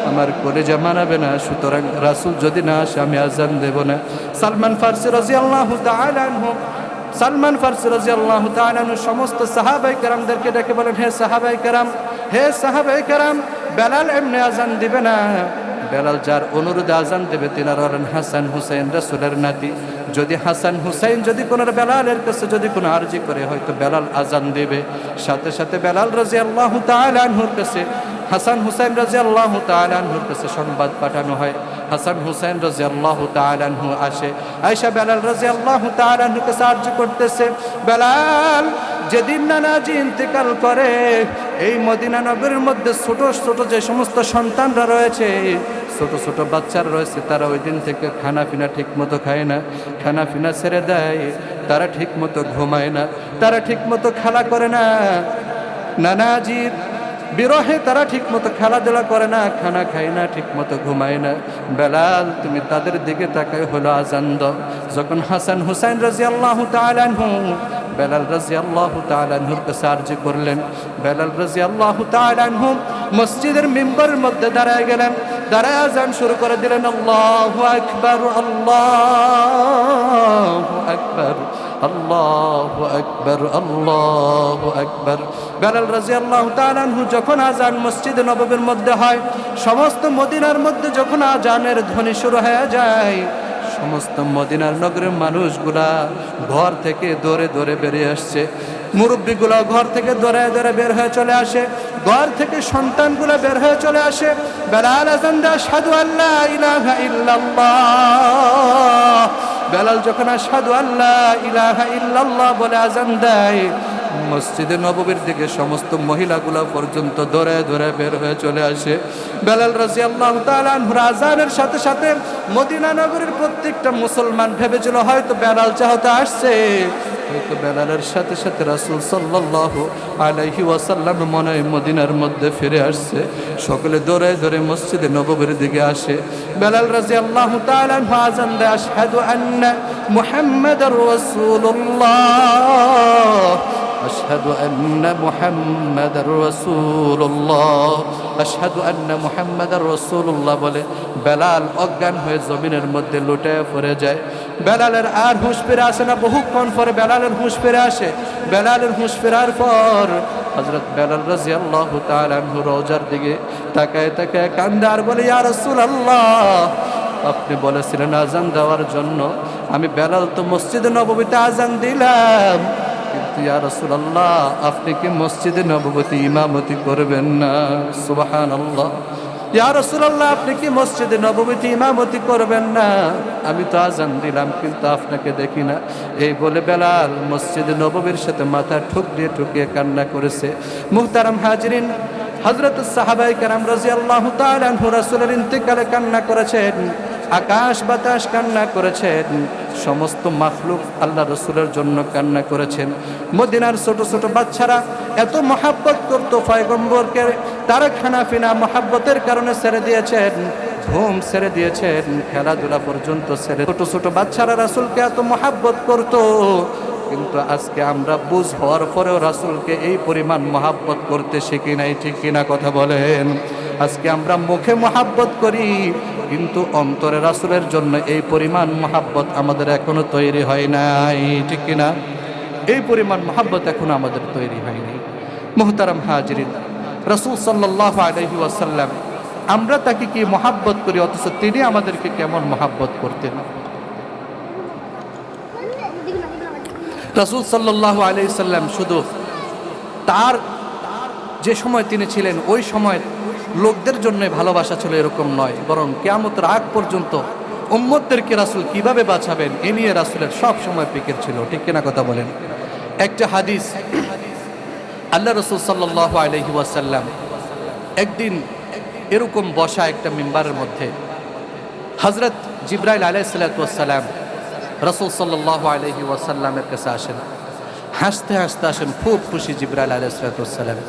আমার কলেজা মানাবে না, সুতরাং রাসূল যদি না আসে আমি আজান দেব না। সালমান ফারসি রাদিয়াল্লাহু তাআলা আনহু, সালমান ফারসি রাদিয়াল্লাহু তাআলা আনহু সমস্ত সাহাবায়ে কেরামদেরকে ডেকে বলেন, হে সাহাবায়ে কেরাম, হে সাহাবায়ে কেরাম, বেলাল এমনি আজান দিবে না। বেলাল যার অনুরোধে আজান দেবে তিনারা হলেন হাসান হুসাইন, রাসূলের নাতি। যদি হাসান হুসাইন যদি কোনো বেলালের কাছে যদি কোনো আরজি করে, হয়তো বেলাল আজান দেবে। সাথে সাথে বেলাল রাদিয়াল্লাহু তাআলা আনহুর কাছে হাসান হুসাইন রাদিয়াল্লাহু তাআলা আনহুর কাছে সংবাদ পাঠানো হয়। হাসান হুসাইন রাদিয়াল্লাহু তাআলা আনহু আসে, আয়েশা বেলাল রাদিয়াল্লাহু তাআলা আনহুর কাছে আরজি করতেছে, বেলাল যেদিন নানাজি ইন্তেকাল করে এই মদিনা নগরীর মধ্যে ছোট ছোট যে সমস্ত সন্তানরা রয়েছে, ছোট ছোট বাচ্চারা রয়েছে, তারা ওই দিন থেকে খানা পিনা ঠিক মতো খায় না, খানা পিনা ছেড়ে দেয়, তারা ঠিক মতো ঘুমায় না, তারা ঠিক মতো খেলা করে না। নানাজির বিরহে তারা ঠিকমতো খেলাধুলা করে না, খানা খায় না, ঠিকমতো ঘুমায় না। বেলাল তুমি তাদের দিকে তাকায় হলো আজান দাও। যখন হাসান হুসাইন রাদিয়াল্লাহু তাআলা আনহু বেলাল রাদিয়াল্লাহু তাআলা আনহুর কাছে আরজি করলেন, বেলাল রাদিয়াল্লাহু তাআলা আনহু মসজিদের মিম্বরের মধ্যে দাঁড়ায় গেলেন, দাঁড়ায় আজান শুরু করে দিলেন, আল্লাহু আকবার, আল্লাহু আকবার, আল্লাহু আকবার, আল্লাহু আকবার। বেলাল রাদিয়াল্লাহু তাআলা আনহু যখন আজান মসজিদে নববীর মধ্যে হয়, সমস্ত মদিনার মধ্যে যখন আজানের ধ্বনি শুরু হয়ে যায়, সমস্ত মদিনার নগরের মানুষগুলা ঘর থেকে দৌড়ে দৌড়ে বেরিয়ে আসছে। মুরব্বীগুলা ঘর থেকে দৌড়ে দৌড়ে বের হয়ে চলে আসে, ঘর থেকে সন্তানগুলা বের হয়ে চলে আসে। বেলাল আযান দেয়, আশহাদু আল্লা ইলাহা ইল্লাল্লাহ। বেলাল যখন আশহাদু আল্লা ইলাহা ইল্লাল্লাহ বলে আযান দেয়, মসজিদে নববীর দিকে সমস্ত মহিলাগুলা পর্যন্ত দৌড়ে দৌড়ে বের হয়ে চলে আসে। বেলাল রাদিয়াল্লাহু তাআলা আনহুর আযানের সাথে সাথে মদিনা নগরীর প্রত্যেকটা মুসলমান ভেবেছিল হয়তো বেলাল চাহতে আসছে, হয়তো বেলালের সাথে সাথে রাসূল সাল্লাল্লাহু আলাইহি ওয়াসাল্লাম মনে হয় মদিনার মধ্যে ফিরে আসছে। সকলে দৌড়ে দৌড়ে মসজিদে নববীর দিকে আসে। বেলাল রাদিয়াল্লাহু তাআলা আনহু আযান দেয়, আশহাদু আন্না মুহাম্মাদার রাসূলুল্লাহ, আশহাদু আন্না মুহাম্মাদার রাসূলুল্লাহ, আশহাদু আন্না মুহাম্মাদার রাসূলুল্লাহ বলে বেলাল অজ্ঞান হয়ে জমিনের মধ্যে লুটিয়ে পড়ে যায়। বেলালের আর হুঁশ ফিরে আসে না, বহুক্ষণ পরে বেলালের হুঁশ ফিরে আসে। বেলালের হুঁশ ফেরার পর হযরত বেলাল রাদিয়াল্লাহু তাআলা আনহু রওজার দিকে তাকায় তাকায় কান্দে আর বলে, ইয়া রাসূলুল্লাহ, আপনি বলেছিলেন আজান দেওয়ার জন্য, আমি বেলাল তো মসজিদে নববীতে আজান দিলাম, কিন্তু ইয়া রাসূলুল্লাহ আপনি কি মসজিদে নববীতে ইমামতি করবেন না? সুবহানাল্লাহ। ইয়া রাসূলুল্লাহ আপনি কি মসজিদে নববীতে ইমামতি করবেন না? আমি তো আজান দিলাম কিন্তু আপনাকে দেখি না। এই বলে বেলাল মসজিদে নববীর সাথে মাথা ঠুকরিয়ে ঠুকিয়ে কান্না করেছে। মুহতারাম হাজিরিন, হযরত সাহাবায়ে কেরাম রাদিয়াল্লাহু তাআলা আনহু রাসূলের ইন্তেকালে কান্না করেছেন, আকাশ বাতাস কান্না করেছেন, সমস্ত মাখলুক আল্লাহ রসুলের জন্য কান্না করেছেন। মদিনার ছোট ছোট বাচ্চারা এত মহাব্বত করত পয়গম্বরকে, তারা খানাফিনা মহাব্বতের কারণে ছেড়ে দিয়েছেন, ঘুম ছেড়ে দিয়েছেন, খেলাধুলা পর্যন্ত ছেড়ে। ছোট ছোট বাচ্চারা রাসূলকে এত মহাব্বত করত, কিন্তু আজকে আমরা বুঝ হওয়ার পরেও রাসূলকে এই পরিমাণ মহাব্বত করতে শিখি নাই, ঠিক কিনা কথা বলেন? আজকে আমরা মুখে মহাব্বত করি কিন্তু অন্তরে রাসূলের জন্য এই পরিমাণ মহাব্বত আমাদের এখনো তৈরি হয় নাই, ঠিক কিনা? এই পরিমাণ মহাব্বত এখনো আমাদের তৈরি হয়নি। মুহতারাম হাজিরিন, রাসূল সাল্লাল্লাহু আলাইহি ওয়াসাল্লাম, আমরা তাকে কি মহাব্বত করি, অথচ তিনি আমাদেরকে কেমন মহাব্বত করতেন? রাসূল সাল্লাল্লাহু আলাইহি সাল্লাম শুধু তার যে সময় তিনি ছিলেন ওই সময় লোকদের জন্য ভালোবাসা ছিল এরকম নয়, বরং কিয়ামতের আগ পর্যন্ত উম্মতদেরকে রাসূল কিভাবে বাঁচাবেন এ নিয়ে রাসূলের সব সময় ফিকির ছিল, ঠিক কিনা কথা বলেন? একটা হাদিস, আল্লাহ রাসূল সাল্লাল্লাহু আলাইহি ওয়াসাল্লাম একদিন এরকম বসা একটা মিম্বারের মধ্যে, হযরত জিবরাইল আলাইহিস সালাতু ওয়াস সালাম রাসূল সাল্লাল্লাহু আলাইহি ওয়াসাল্লামের কাছে আসেন, হাসতে হাসতে আসেন, খুব খুশি জিবরাইল আলাইহিস সালাতু ওয়াস সালাম।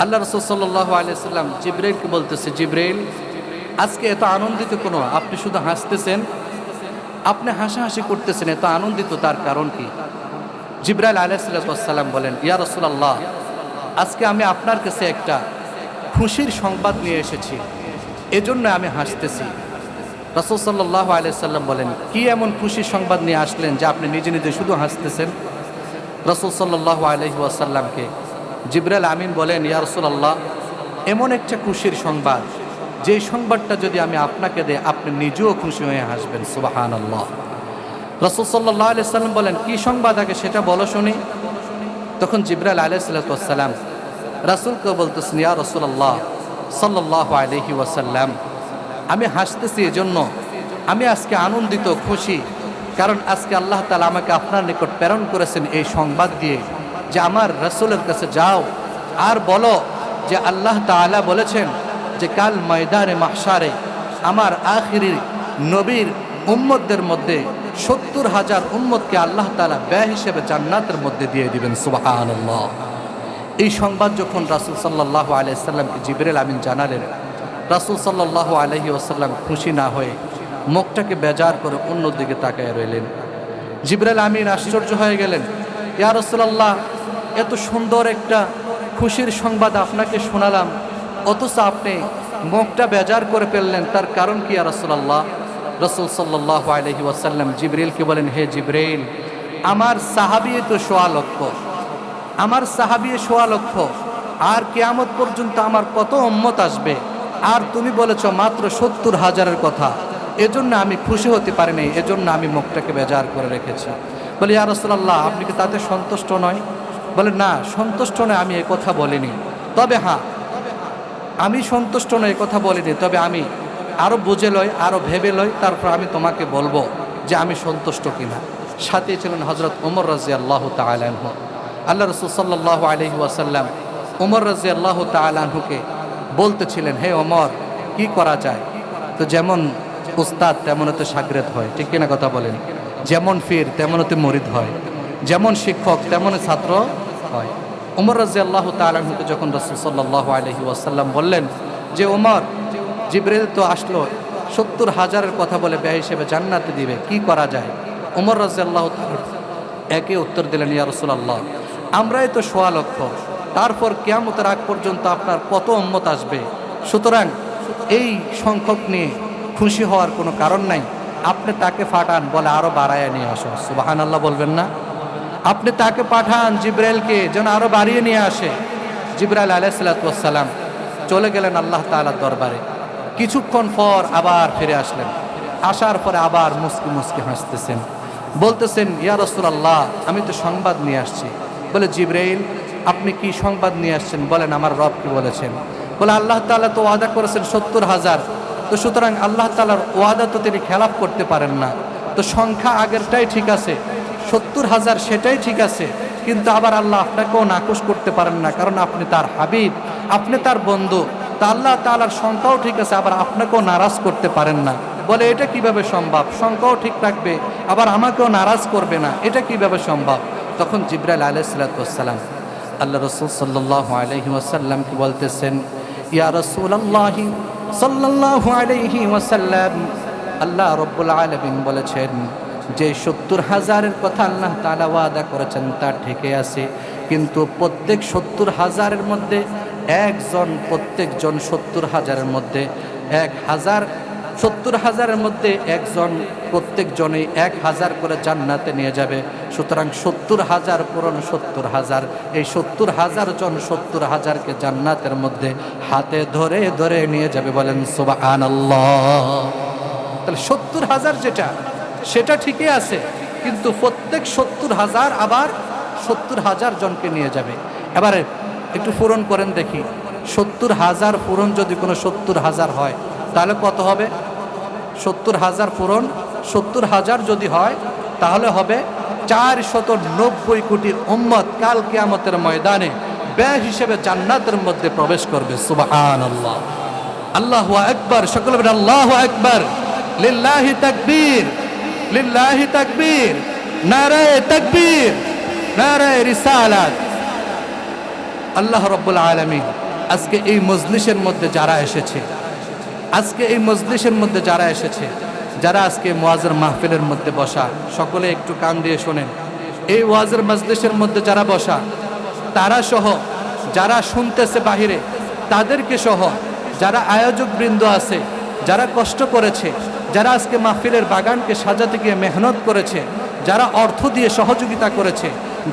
আল্লাহ রাসূল সাল্লাল্লাহু আলাইহি ওয়াসাল্লাম জিবরাইলকে বলতেছে, জিবরাইল আজকে এত আনন্দিত কেন? আপনি শুধু হাসতেছেন, আপনি হাসাহাসি করতেছেন, এত আনন্দিত তার কারণ কি? জিবরাইল আলাইহিস সালাতু ওয়াস সালাম বলেন, ইয়া রাসূলুল্লাহ, আজকে আমি আপনার কাছে একটা খুশির সংবাদ নিয়ে এসেছি, এজন্য আমি হাসতেছি। রাসূল সাল্লাল্লাহু আলাইহি ওয়াসাল্লাম বলেন, কি এমন খুশির সংবাদ নিয়ে আসলেন যে আপনি নিজে নিজে শুধু হাসতেছেন? রাসূল সাল্লাল্লাহু আলাইহি ওয়াসাল্লামকে জিবরাইল আমিন বলেন, ইয়া রাসূলুল্লাহ, এমন একটা খুশির সংবাদ, যেই সংবাদটা যদি আমি আপনাকে দেই আপনি নিজেও খুশি হয়ে হাসবেন। সুবহানাল্লাহ। রাসূল সাল্লাল্লাহু আলাইহি ওয়াসাল্লাম বলেন, কি সংবাদ আগে সেটা বলো শুনি। তখন জিবরাইল আলাইহিস সালাম রাসূলকে বলতেছেন, ইয়া রাসূলুল্লাহ সাল্লাল্লাহু আলাইহি ওয়াসাল্লাম, আমি হাসতেছি এজন্য, আমি আজকে আনন্দিত খুশি, কারণ আজকে আল্লাহ তাআলা আমাকে আপনার নিকট প্রেরণ করেছেন এই সংবাদ দিয়ে যে আমার রাসূলের কাছে যাও আর বলো যে আল্লাহ তাআলা বলেছেন যে কাল ময়দানে মাহশারে আমার আখিরি নবীর উম্মতদের মধ্যে 70,000 উম্মতকে আল্লাহ তাআলা ব্যয় হিসেবে জান্নাতের মধ্যে দিয়ে দিবেন। সুবহানাল্লাহ। এই সংবাদ যখন রাসূল সাল্লাল্লাহু আলাইহি ওয়াসাল্লামকে জিবরিল আমিন জানালেন, রাসূল সাল্লাল্লাহু আলাইহি ওয়াসাল্লাম খুশি না হয়ে মুখটাকে বেজার করে অন্যদিকে তাকায় রইলেন। জিবরিল আমিন আশ্চর্য হয়ে গেলেন, ইয়া রাসূলুল্লাহ, এত সুন্দর একটা খুশির সংবাদ আপনাকে শোনালাম, অথচ আপনি মুখটা বেজার করে ফেললেন, তার কারণ কি ইয়া রাসূলুল্লাহ? রাসূল সাল্লাল্লাহু আলাইহি ওয়াসাল্লাম জিবরিলকে বলেন, হে জিবরিল, আমার সাহাবী তো সোয়া লক্ষ, আমার সাহাবী সোয়া লক্ষ, আর কিয়ামত পর্যন্ত আমার কত উম্মত আসবে, আর তুমি বলেছ মাত্র ৭০,০০০-এর কথা, এজন্য আমি খুশি হতে পারিনি, এজন্য আমি মুখটাকে বেজার করে রেখেছি। বলে, ইয়া রাসূলুল্লাহ, আপনি কি তাতে সন্তুষ্ট নয়? বলে, না, সন্তুষ্ট নয়, আমি এ কথা বলিনি। তবে হ্যাঁ, আমি সন্তুষ্ট নয় এ কথা বলিনি, তবে আমি আরও বুঝে লই, আরও ভেবে লই, তারপর আমি তোমাকে বলবো যে আমি সন্তুষ্ট কিনা। সাথে ছিলেন হযরত ওমর রাদিয়াল্লাহু তাআলা আনহু। আল্লাহ রাসূল সাল্লাল্লাহু আলাইহি ওয়াসাল্লাম ওমর রাদিয়াল্লাহু তাআলা আনহুকে বলতেছিলেন, হে ওমর, কি করা যায়? তো যেমন উস্তাদ তেমনতে শাগরেদ হয়, ঠিক কিনা কথা বলেন? যেমন পীর তেমনতে মুরিদ হয়, যেমন শিক্ষক তেমন ছাত্র হয়। ওমর রাদিয়াল্লাহু তাআলা আনহুকে যখন রাসূল সাল্লাল্লাহু আলাইহি ওয়াসাল্লাম বললেন যে, ওমর, জিবরিল তো আসলো ৭০,০০০-এর কথা বলে ব্যয় হিসেবে জান্নাতে দিবে, কি করা যায়? ওমর রাদিয়াল্লাহু তাআলা একে উত্তর দিলেন, ইয়া রাসূলুল্লাহ, আমরাই তো সোয়া লক্ষ, তারপর কিয়ামতের আগ পর্যন্ত আপনার কত উম্মত আসবে, সুতরাং এই সংখ্যক নিয়ে খুশি হওয়ার কোনো কারণ নাই, আপনি তাকে পাঠান, বলে আরো বাড়ায় নিয়ে আসো। সুবহানাল্লাহ বলবেন না? আপনি তাকে পাঠান জিবরাইলকে, যেন আরো বাড়িয়ে নিয়ে আসে। জিবরাইল আলাইহিস সালাতু ওয়াস সালাম চলে গেলেন আল্লাহ তাআলার দরবারে। কিছুক্ষণ পর আবার ফিরে আসলেন। আসার পরে আবার মুস্কি মুস্কি হাসতেছেন, বলতেছেন, ইয়া রাসূলুল্লাহ, আমি তো সংবাদ নিয়ে আসছি। বলে, জিবরাইল, আপনি কি সংবাদ নিয়ে আসছেন? বলেন, আমার রব কি বলেছেন? বলে, আল্লাহ তাআলা তো ওয়াদা করেছেন ৭০,০০০, তো সুতরাং আল্লাহ তাআলার ওয়াদা তো তিনি খেলাফ করতে পারেন না। তো সংখ্যা আগেরটাই ঠিক আছে, ৭০,০০০ সেটাই ঠিক আছে, কিন্তু আবার আল্লাহ আপনাকেও নাকচ করতে পারেন না, কারণ আপনি তার হাবিব, আপনি তার বন্ধু। তা আল্লাহ তাআলার সংখ্যাও ঠিক আছে, আবার আপনাকেও নারাজ করতে পারেন না। বলে, এটা কিভাবে সম্ভব? সংখ্যাও ঠিক রাখবে, আবার আমাকেও নারাজ করবে না, এটা কিভাবে সম্ভব? তখন জিবরাইল আলাইহিস সালাতু ওয়াস সালাম আল্লাহ রাসূল সাল্লাল্লাহু আলাইহি ওয়াসাল্লাম কি বলতেছেন, ইয়া রাসূলুল্লাহ সাল্লাল্লাহু আলাইহি ওয়াসাল্লাম, আল্লাহ রাব্বুল আলামিন বলেছেন যে ৭০,০০০-এর কথা আল্লাহ তাআলা ওয়াদা করেছেন তা ঠিকই আছে, কিন্তু প্রত্যেক ৭০,০০০-এর মধ্যে একজন, প্রত্যেকজন ৭০,০০০-এর মধ্যে ১,০০০, ৭০,০০০-এর মধ্যে একজন, প্রত্যেকজনেই ১,০০০ করে জান্নাতে নিয়ে যাবে। সুতরাং ৭০,০০০ পূরণ ৭০,০০০, এই ৭০,০০০ জন ৭০,০০০-কে জান্নাতের মধ্যে হাতে ধরে ধরে নিয়ে যাবে। বলেন সুবহানাল্লাহ। তাহলে ৭০,০০০ যেটা, সেটা ঠিকই আছে, কিন্তু প্রত্যেক ৭০,০০০ আবার ৭০,০০০ জনকে নিয়ে যাবে। এবারে একটু পূরণ করেন দেখি, ৭০,০০০ পূরণ যদি কোনো ৭০,০০০ হয় তাহলে কত হবে? ৭০,০০০ পূরণ ৭০,০০০ যদি হয় তাহলে হবে ৪৯০ কোটি উম্মত কাল কিয়ামতের ময়দানে ব্যয় হিসেবে জান্নাতের মধ্যে প্রবেশ করবে। সুবহানাল্লাহ, আল্লাহু আকবার। সকলে বলেন আল্লাহু আকবার। লিল্লাহি তাকবীর, লিল্লাহি তাকবীর, নারায়ে তাকবীর, নারায়ে রিসালাত। আল্লাহ রাব্বুল আলামিন আজকে এই মজলিসের মধ্যে যারা এসেছে, আজকে এই মজলিসের মধ্যে যারা এসেছে, যারা আজকে ওয়াজের মাহফিলের মধ্যে বসা, সকলে একটু কান দিয়ে শোনেন। এই ওয়াজের মজলিসের মধ্যে যারা বসা, তারা সহ যারা শুনতেছে বাহিরে, তাদেরকে সহ যারা আয়োজক বৃন্দ আছে, যারা কষ্ট করেছে, যারা আজকে মাহফিলের বাগানকে সাজাতে গিয়ে মেহনত করেছে, যারা অর্থ দিয়ে সহযোগিতা করেছে,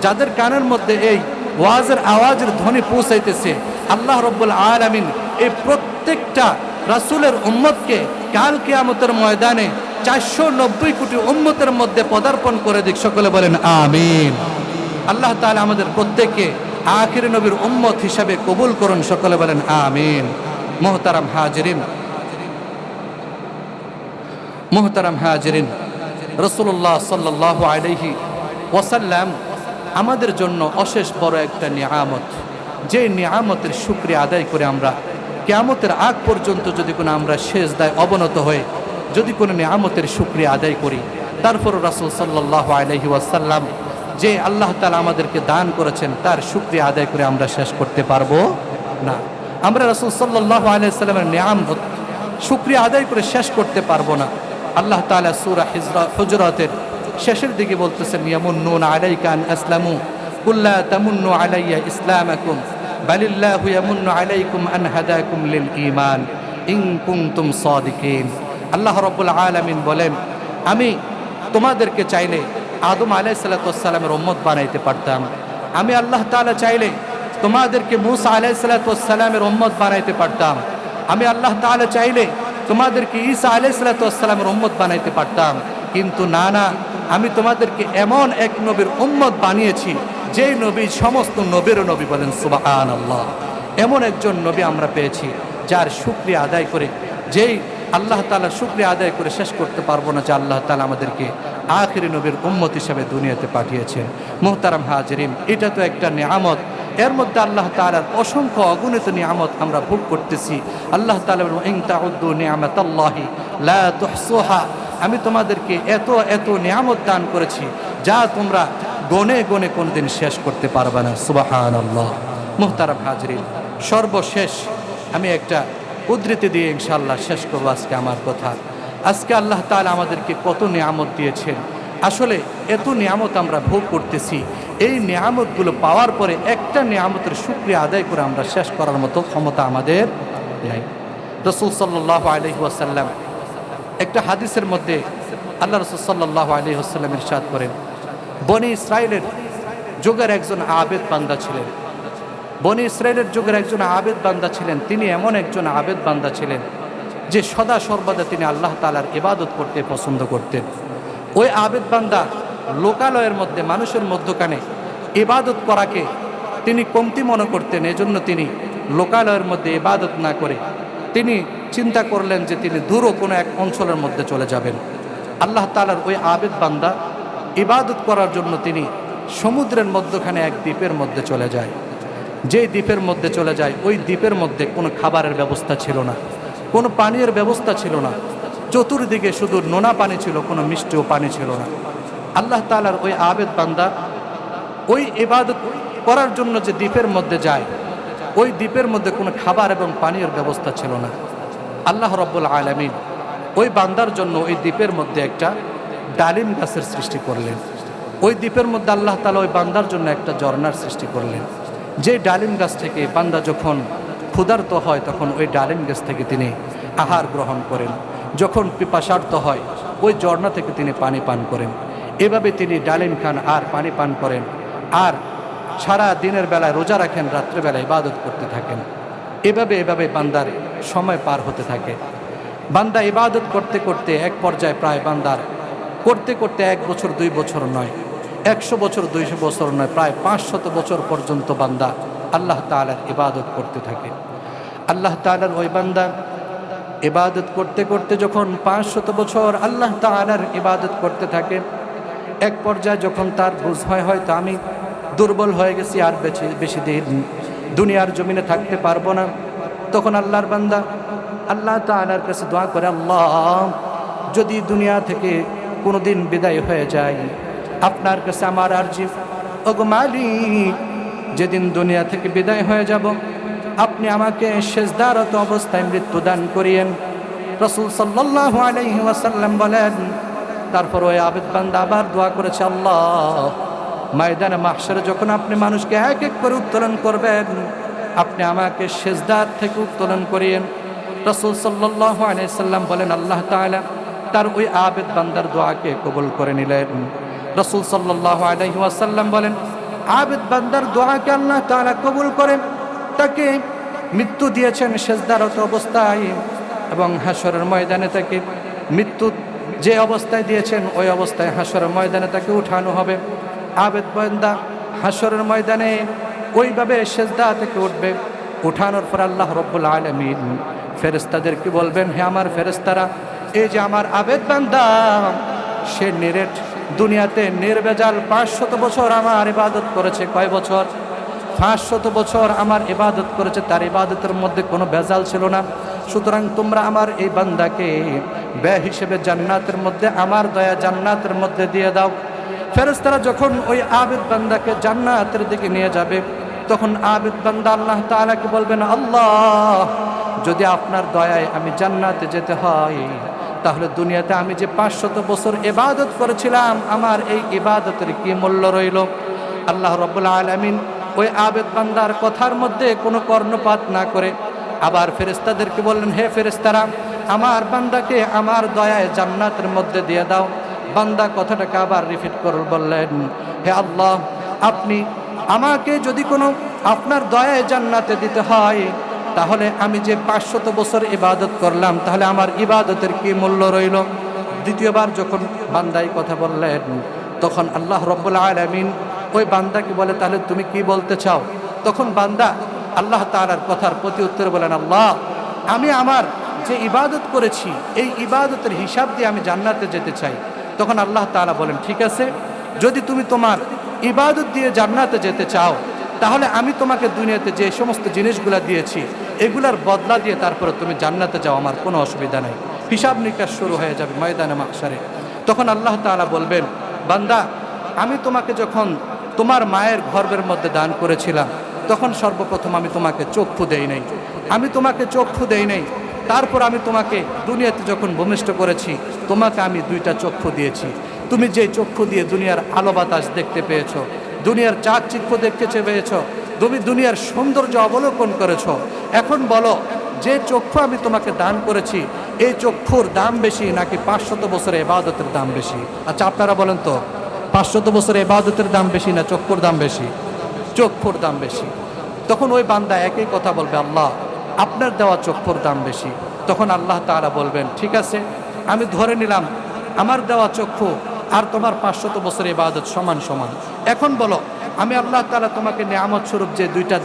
যাদের কানের মধ্যে এই ওয়াজের আওয়াজের ধ্বনি পৌঁছাইতেছে, আল্লাহ রাব্বুল আলামিন এই প্রত্যেকটা রাসূলের উম্মতকে কাল কিয়ামতের ময়দানে ৪৯০ কোটি উম্মতের মধ্যে পদার্পণ করে দিক। সকলে বলেন আমিন। আল্লাহ তাআলা আমাদের প্রত্যেককে আখির নবীর উম্মত হিসাবে কবুল করুন। সকলে বলেন আমিন। মুহতারাম হাজিরিন, মুহতারাম হাজিরিন, রাসূলুল্লাহ সাল্লাল্লাহু আলাইহি ওয়াসাল্লাম আমাদের জন্য অশেষ বড় একটা নিয়ামত, যে নিয়ামতের শুকরিয়া আদায় করে আমরা কিয়ামতের আগ পর্যন্ত যদি কোনো আমরা সেজদায় অবনত হয়ে যদি কোনো নিয়ামতের শুকরিয়া আদায় করি, তারপর রাসূল সাল্লাল্লাহু আলাইহি ওয়াসাল্লাম যে আল্লাহ তাআলা আমাদেরকে দান করেছেন তার শুকরিয়া আদায় করে আমরা শেষ করতে পারবো না। আমরা রাসূল সাল্লাল্লাহু আলাইহি ওয়াসাল্লামের নিয়ামত শুকরিয়া আদায় করে শেষ করতে পারবো না। আল্লাহ তাআলা সূরা হুজুরাতের শেষের দিকে বলতেছেন, ইয়ামুন্নুনা আলাইকা আন আসলামু কুল লা তামুন্নু আলাইয়া ইসলামাকুম বালিল্লাহু ইয়ামুন্নু আলাইকুম আন হাদাকুম লিল ঈমান ইন কুনতুম সাদিকিন। আল্লাহ রাব্বুল আলামিন বলেন, আমি তোমাদেরকে চাইলে আদম আলাইহিস সালামের উম্মত বানাইতে পারতাম। আমি আল্লাহ তাআলা চাইলে তোমাদেরকে মূসা আলাইহিস সালামের উম্মত বানাইতে পারতাম। আমি আল্লাহ তাআলা চাইলে তোমাদেরকে ঈসা আলাইহিস সালামের উম্মত বানাইতে পারতাম। কিন্তু না, আমি তোমাদেরকে এমন এক নবীর উম্মত বানিয়েছি যেই নবী সমস্ত নবীরও নবী। বলেন সুবহানাল্লাহ। এমন একজন নবী আমরা পেয়েছি যার শুকরিয়া আদায় করে, যেই আল্লাহ তাআলার শুকরিয়া আদায় করে শেষ করতে পারবো না, যে আল্লাহ তাআলা আমাদেরকে আখিরি নবীর উম্মত হিসেবে দুনিয়াতে পাঠিয়েছেন। মুহতারাম হাজিরিন, এটা তো একটা নিয়ামত। এর মধ্যে আল্লাহ তাআলার অসংখ্য অগণিত নিয়ামত আমরা ভোগ করতেছি। আল্লাহ তাআলা বলেন, ইন তাউদ্দু নিয়ামাতাল্লাহি লা তুহসুহা। আমি তোমাদেরকে এত এত নিয়ামত দান করেছি যা তোমরা গনে গনে কোনদিন শেষ করতে পারবে না। সুবহানাল্লাহ। মুহতারাম হাজিরিন, সর্বশেষ আমি একটা উদ্ধৃতি দিয়ে ইনশাআল্লাহ শেষ করব আজকে আমার কথা। আজকে আল্লাহ তাআলা আমাদেরকে কত নিয়ামত দিয়েছেন। আসলে এত নিয়ামত আমরা ভোগ করতেছি, এই নিয়ামতগুলো পাওয়ার পরে একটা নিয়ামতের শুকরিয়া আদায় করে আমরা শেষ করার মতো ক্ষমতা আমাদের নাই। রাসূল সাল্লাল্লাহু আলাইহি ওয়াসাল্লাম একটা হাদিসের মধ্যে আল্লাহ রাসূল সাল্লাল্লাহু আলাইহি ওয়াসাল্লাম ইরশাদ করেন, বনি ইসরাইলের যুগের একজন আবেদ বান্দা ছিলেন। বনি ইসরাইলের যুগের একজন আবেদ বান্দা ছিলেন। তিনি এমন একজন আবেদ বান্দা ছিলেন যে সদা সর্বদা তিনি আল্লাহ তাআলার ইবাদত করতে পছন্দ করতেন। ওই আবেদ বান্দা লোকালয়ের মধ্যে মানুষের মধ্যখানে ইবাদত করাকে তিনি কমতি মনে করতেন। এজন্য তিনি লোকালয়ের মধ্যে ইবাদত না করে তিনি চিন্তা করলেন যে তিনি দূর কোনো এক অঞ্চলের মধ্যে চলে যাবেন। আল্লাহ তাআলার ওই আবেদ বান্দা ইবাদত করার জন্য তিনি সমুদ্রের মধ্যখানে এক দ্বীপের মধ্যে চলে যায়। যেই দ্বীপের মধ্যে চলে যায়, ওই দ্বীপের মধ্যে কোনো খাবারের ব্যবস্থা ছিল না, কোনো পানীয়ের ব্যবস্থা ছিল না। চতুর্দিকে শুধু নোনা পানি ছিল, কোনো মিষ্টিও পানি ছিল না। আল্লাহ তাআলার ওই আবেদ বান্দা ওই ইবাদত করার জন্য যে দ্বীপের মধ্যে যায়, ওই দ্বীপের মধ্যে কোনো খাবার এবং পানীয়ের ব্যবস্থা ছিল না। আল্লাহ রাব্বুল আলামিন ওই বান্দার জন্য ওই দ্বীপের মধ্যে একটা ডালিম গাছের সৃষ্টি করলেন। ওই দ্বীপের মধ্যে আল্লাহ তাআলা ওই বান্দার জন্য একটা ঝর্ণার সৃষ্টি করলেন। যে ডালিম গাছ থেকে বান্দা যখন ক্ষুধার্ত হয় তখন ওই ডালিম গাছ থেকে তিনি আহার গ্রহণ করেন। যখন পিপাসার্ত হয় ওই ঝর্ণা থেকে তিনি পানি পান করেন। এভাবে তিনি ডালিম খান আর পানি পান করেন, আর সারা দিনের বেলায় রোজা রাখেন, রাত্রেবেলায় ইবাদত করতে থাকেন। এভাবে বান্দার সময় পার হতে থাকে। বান্দা ইবাদত করতে করতে এক পর্যায়ে প্রায় বান্দার করতে করতে 1 বছর 2 বছর নয়, 100 বছর 200 বছর নয়, প্রায় 500 বছর পর্যন্ত বান্দা আল্লাহ তাআলার ইবাদত করতে থাকে। আল্লাহ তাআলার ওই বান্দা ইবাদত করতে করতে যখন 500 বছর আল্লাহ তাআলার ইবাদত করতে থাকে, এক পর্যায়ে যখন তার বুঝ হয় হয়তো আমি দুর্বল হয়ে গেছি, আর বেশি দিন দুনিয়ার জমিনে থাকতে পারবো না, তখন আল্লাহর বান্দা আল্লাহ তাআলার কাছে দোয়া করে, আল্লাহ যদি দুনিয়া থেকে কোনোদিন বিদায় হয়ে যায়, আপনার কাছে আমার আরজি, ওগো মালিক যেদিন দুনিয়া থেকে বিদায় হয়ে যাব আপনি আমাকে সেজদারত অবস্থায় মৃত্যু দান করিয়েন। রাসূল সাল্লাল্লাহু আলাইহি ওয়াসাল্লাম বলেন, তারপর ওই আবেদ বান্দা আবার দোয়া করেছে, আল্লাহ ময়দানে মাহশরে যখন আপনি মানুষকে এক এক করে উত্তোলন করবেন, আপনি আমাকে সেজদার থেকে উত্তোলন করিয়েন। রাসূল সাল্লাল্লাহু আলাইহি ওয়াসাল্লাম বলেন, আল্লাহ তাআলা তার ওই আবেদ বান্দার দোয়াকে কবুল করে নিলেন। রাসূল সাল্লাল্লাহু আলাইহি ওয়াসাল্লাম বলেন, আবেদ বান্দার দোয়াকে আল্লাহ তাআলা কবুল করেন, তাকে মৃত্যু দিয়েছেন সেজদারত অবস্থায়, এবং হাশরের ময়দানে তাকে মৃত্যু যে অবস্থায় দিয়েছেন ওই অবস্থায় হাশরের ময়দানে তাকে উঠানো হবে। আবেদ বান্দা হাশরের ময়দানে ওইভাবে সেজদা থেকে উঠবে। উঠানোর পর আল্লাহ রাব্বুল আলামিন ফেরেশতাদেরকে বলবেন, হে আমার ফেরেশতারা, এই যে আমার আবেদ বান্দা, সে নিরেট দুনিয়াতে নির্বেজাল 500 বছর আমার ইবাদত করেছে। কয় বছর? 500 বছর আমার ইবাদত করেছে, তার ইবাদতের মধ্যে কোনো ভেজাল ছিল না। সুতরাং তোমরা আমার এই বান্দাকে ব্যয় হিসেবে জান্নাতের মধ্যে, আমার দয়া জান্নাতের মধ্যে দিয়ে দাও। ফেরেশতারা যখন ওই আবেদ বান্দাকে জান্নাতের দিকে নিয়ে যাবে, তখন আবেদ বান্দা আল্লাহ তাআলাকে বলবেন, আল্লাহ, যদি আপনার দয়ায় আমি জান্নাতে যেতে হয়, তাহলে দুনিয়াতে আমি যে 500 বছর ইবাদত করেছিলাম, আমার এই ইবাদতের কি মূল্য রইল? আল্লাহ রাব্বুল আলামিন ওই আবেদ বান্দার কথার মধ্যে কোনো কর্ণপাত না করে আবার ফেরেশতাদেরকে বললেন, হে ফেরেশতারা, আমার বান্দাকে আমার দয়ায় জান্নাতের মধ্যে দিয়ে দাও। বান্দা কথাটাকে আবার রিপিট করে বললেন, হে আল্লাহ, আপনি আমাকে যদি কোনো আপনার দয়ায় জান্নাতে দিতে হয়, তাহলে আমি যে 500 বছর ইবাদত করলাম, তাহলে আমার ইবাদতের কি মূল্য রইল? দ্বিতীয়বার যখন বান্দাই কথা বললেন, তখন আল্লাহ রাব্বুল আলামিন ওই বান্দাকে বলে, তাহলে তুমি কি বলতে চাও? তখন বান্দা আল্লাহ তাআলার কথার প্রতি উত্তর বলেন, আল্লাহ, আমি আমার যে ইবাদত করেছি এই ইবাদতের হিসাব দিয়ে আমি জান্নাতে যেতে চাই। তখন আল্লাহ তাআলা বলেন, ঠিক আছে, যদি তুমি তোমার ইবাদত দিয়ে জান্নাতে যেতে চাও, তাহলে আমি তোমাকে দুনিয়াতে যে সমস্ত জিনিসগুলো দিয়েছি এগুলার বদলা দিয়ে তারপরে তুমি জান্নাতে যাও, আমার কোনো অসুবিধা নেই। হিসাব নিকাশ শুরু হয়ে যাবে ময়দানে মাহশারে। তখন আল্লাহ তাআলা বলবেন, বান্দা, আমি তোমাকে যখন তোমার মায়ের গর্ভের মধ্যে দান করেছিলাম, তখন সর্বপ্রথম আমি তোমাকে চক্ষু দেই নাই, আমি তোমাকে চক্ষু দেই নাই। তারপর আমি তোমাকে দুনিয়াতে যখন ভূমিষ্ঠ করেছি, তোমাকে আমি 2টা চক্ষু দিয়েছি। তুমি যে চক্ষু দিয়ে দুনিয়ার আলো বাতাস দেখতে পেয়েছো, দুনিয়ার চাকচিক্য দেখতে পেয়েছো, তুমি দুনিয়ার সৌন্দর্য অবলোকন করেছো। এখন বলো, যে চক্ষু আমি তোমাকে দান করেছি, এই চক্ষুর দাম বেশি নাকি 500 বছরের ইবাদতের দাম বেশি? আচ্ছা, আপনারা বলেন তো, 500 বছরের ইবাদতের দাম বেশি না চক্ষুর দাম বেশি? চক্ষুর দাম বেশি। তখন ওই বান্দা একই কথা বলবে, আল্লাহ, আপনার দেওয়া চক্ষুর দাম বেশি। তখন আল্লাহ তাআলা বলবেন, ঠিক আছে, আমি ধরে নিলাম আমার দেওয়া চক্ষু আর তোমার 500 বছরের ইবাদত সমান সমান। এখন বলো, আমি আল্লাহ তাআলা তোমাকে নিয়ামত স্বরূপ যে 2টা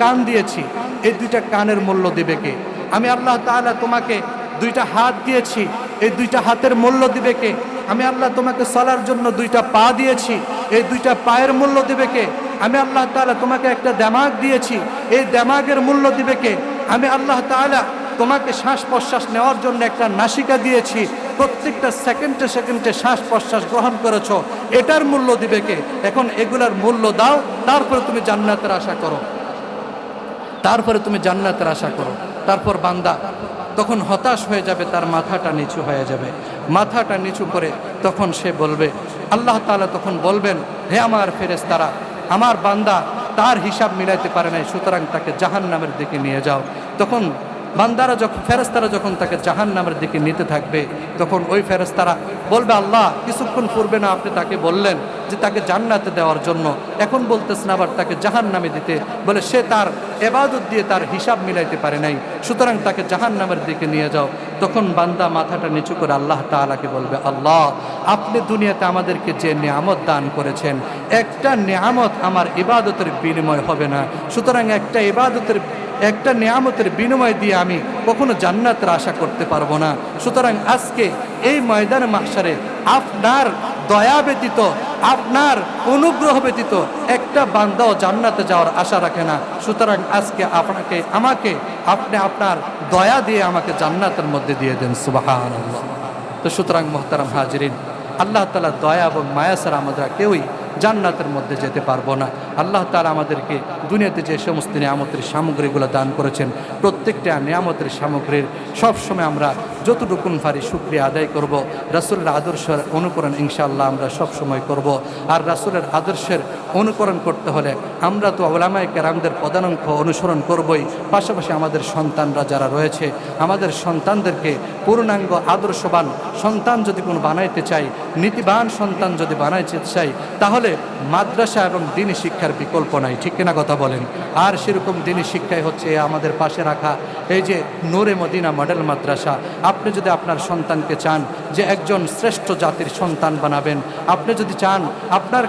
কান দিয়েছি, এই 2টা কানের মূল্য দিবে কে? আমি আল্লাহ তাআলা তোমাকে 2টা হাত দিয়েছি, এই 2টা হাতের মূল্য দিবে কে? আমি আল্লাহ তোমাকে চলার জন্য 2টা পা দিয়েছি, এই 2টা পায়ের মূল্য দিবে কে? আমি আল্লাহ তাআলা তোমাকে একটা দেমাগ দিয়েছি, এই দেমাগের মূল্য দিবে কে? আমি আল্লাহ তাআলা তোমাকে শ্বাস প্রশ্বাস নেওয়ার জন্য একটা নাসিকা দিয়েছি, প্রত্যেকটা সেকেন্ডে সেকেন্ডে শ্বাস প্রশ্বাস গ্রহণ করেছো, এটার মূল্য দিবে কে? এখন এগুলার মূল্য দাও, তারপরে তুমি জান্নাতের আশা করো, তারপরে তুমি জান্নাতের আশা করো। তারপর বান্দা তখন হতাশ হয়ে যাবে, তার মাথাটা নিচু হয়ে যাবে। মাথাটা নিচু করে তখন সে বলবে, আল্লাহ তাআলা তখন বলবেন, হে আমার ফেরেশতারা, আমার বান্দা তার হিসাব মিলাইতে পারে নাই, সুতরাং তাকে জাহান্নামের দিকে নিয়ে যাও। তখন বান্দারা যখন ফেরেশতারা যখন তাকে জাহান্নামের দিকে নিতে থাকবে, তখন ওই ফেরেশতারা বলবে, আল্লাহ, কিছুক্ষণ পূর্বে না আপনি তাকে বললেন যে তাকে জান্নাতে দেওয়ার জন্য, এখন বলতেছেন আবার তাকে জাহান্নামে দিতে? বলে সে তার ইবাদত দিয়ে তার হিসাব মিলাইতে পারে নাই, সুতরাং তাকে জাহান্নামের দিকে নিয়ে যাও। তখন বান্দা মাথাটা নিচু করে আল্লাহ তাআলাকে বলবে, আল্লাহ, আপনি দুনিয়াতে আমাদেরকে যে নিয়ামত দান করেছেন, একটা নিয়ামত আমার ইবাদতের বিনিময় হবে না, সুতরাং একটা নিয়ামতের বিনিময় দিয়ে আমি কখনো জান্নাতের আশা করতে পারবো না। সুতরাং আজকে এই ময়দানে মাহশারে আপনার দয়া ব্যতীত, আপনার অনুগ্রহ ব্যতীত একটা বান্দাও জান্নাতে যাওয়ার আশা রাখে না। সুতরাং আজকে আমাকে আপনি আপনার দয়া দিয়ে আমাকে জান্নাতের মধ্যে দিয়ে দেন, সুবহানাল্লাহ। তো সুতরাং মুহতারাম হাজিরিন, আল্লাহ তাআলা দয়া এবং মায়া ছাড়া আমরা কেউই জান্নাতের মধ্যে যেতে পারবো না। আল্লাহ তাআলা আমাদেরকে দুনিয়াতে যে সমস্ত নিয়ামতের সামগ্রীগুলো দান করেছেন, প্রত্যেকটা নিয়ামতের সামগ্রীর সবসময় আমরা যতটুকু পারি শুকরিয়া আদায় করব। রাসূলের আদর্শের অনুকরণ ইনশাআল্লাহ আমরা সবসময় করব। আর রাসূলের আদর্শের অনুকরণ করতে হলে আমরা তো উলামায়ে কেরামদের পদাঙ্ক অনুসরণ করবই, পাশাপাশি আমাদের সন্তানরা যারা রয়েছে, আমাদের সন্তানদেরকে পূর্ণাঙ্গ আদর্শবান সন্তান যদি কোনো বানাইতে চাই, নীতিবান সন্তান যদি বানাইতে চাই, তাহলে মাদ্রাসা এবং দ্বীনি শিক্ষার বিকল্প নাই, ঠিক কিনা কথা বলেন? আর সেরকম দ্বীনি শিক্ষাই হচ্ছে আমাদের পাশে রাখা এই যে নূরে মদিনা মডেল মাদ্রাসা। আপনি যদি আপনার সন্তানকে চান যে একজন শ্রেষ্ঠ জাতির সন্তান বানাবেন, আপনি যদি চান আপনার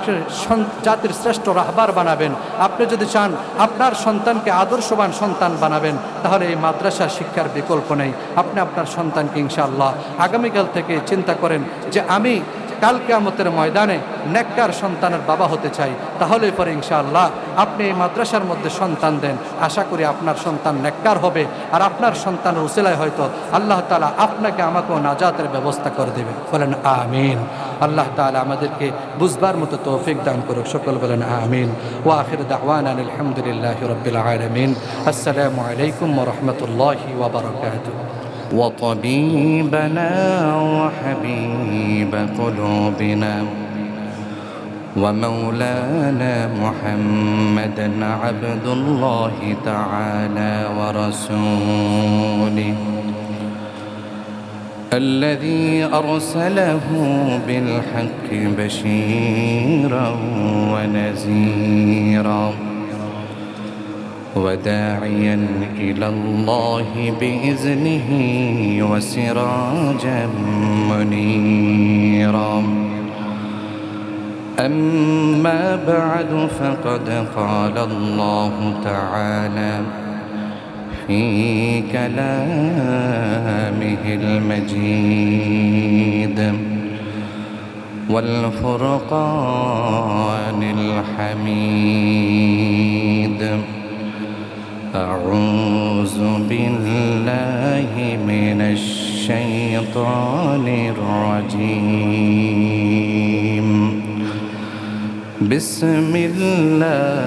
জাতির শ্রেষ্ঠ রাহবার বানাবেন, আপনি যদি চান আপনার সন্তানকে আদর্শবান সন্তান বানাবেন, তাহলে এই মাদ্রাসা শিক্ষার বিকল্প নেই। আপনি আপনার সন্তানকে ইনশাআল্লাহ আগামীকাল থেকে চিন্তা করেন যে আমি কাল কিয়ামতের ময়দানে নেককার সন্তানের বাবা হতে চাই, তাহলে পরে ইনশাআল্লাহ আপনি এই মাদ্রাসার মধ্যে সন্তান দেন, আশা করি আপনার সন্তান নেককার হবে, আর আপনার সন্তানের উসিলায় হয়তো আল্লাহ তাআলা আপনাকে আমাকেও নাজাতের ব্যবস্থা করে দেবে। বলেন আমিন। আল্লাহ তাআলা আমাদেরকে বুঝবার মতো তৌফিক দান করুক, সকল বলেন আমিন। ওয়া আখিরু দাওয়ানা আলহামদুলিল্লাহি রাব্বিল আলামিন। আসসালামু আলাইকুম ওয়া রাহমাতুল্লাহি ওয়া বারাকাতুহু। وطبيبنا وحبيب قلوبنا ومولانا محمدا عبد الله تعالى ورسوله الذي أرسله بالحق بشيرا ونذيرا وداعيا إلى الله بإذنه وسراجا منيرا. أما بعد فقد قال الله تعالى في كلامه المجيد والفرقان الحميد: أعوذ بالله من الشيطان الرجيم. بسم الله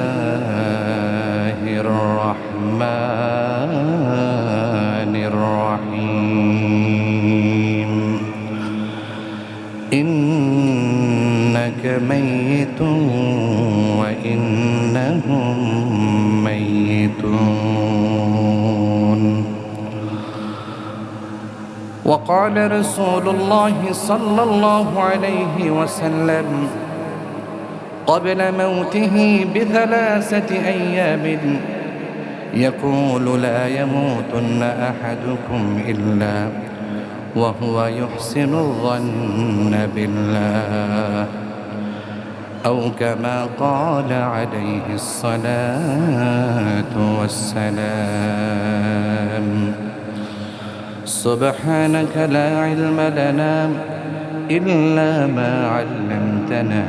الرحمن الرحيم. إنك ميت وإنهم ميتون. وقال رسول الله صلى الله عليه وسلم قبل موته ب3 أيام يقول: لا يموتن أحدكم إلا وهو يحسن الظن بالله، أو كما قال عليه الصلاة والسلام. سبحانك لا علم لنا إلا ما علمتنا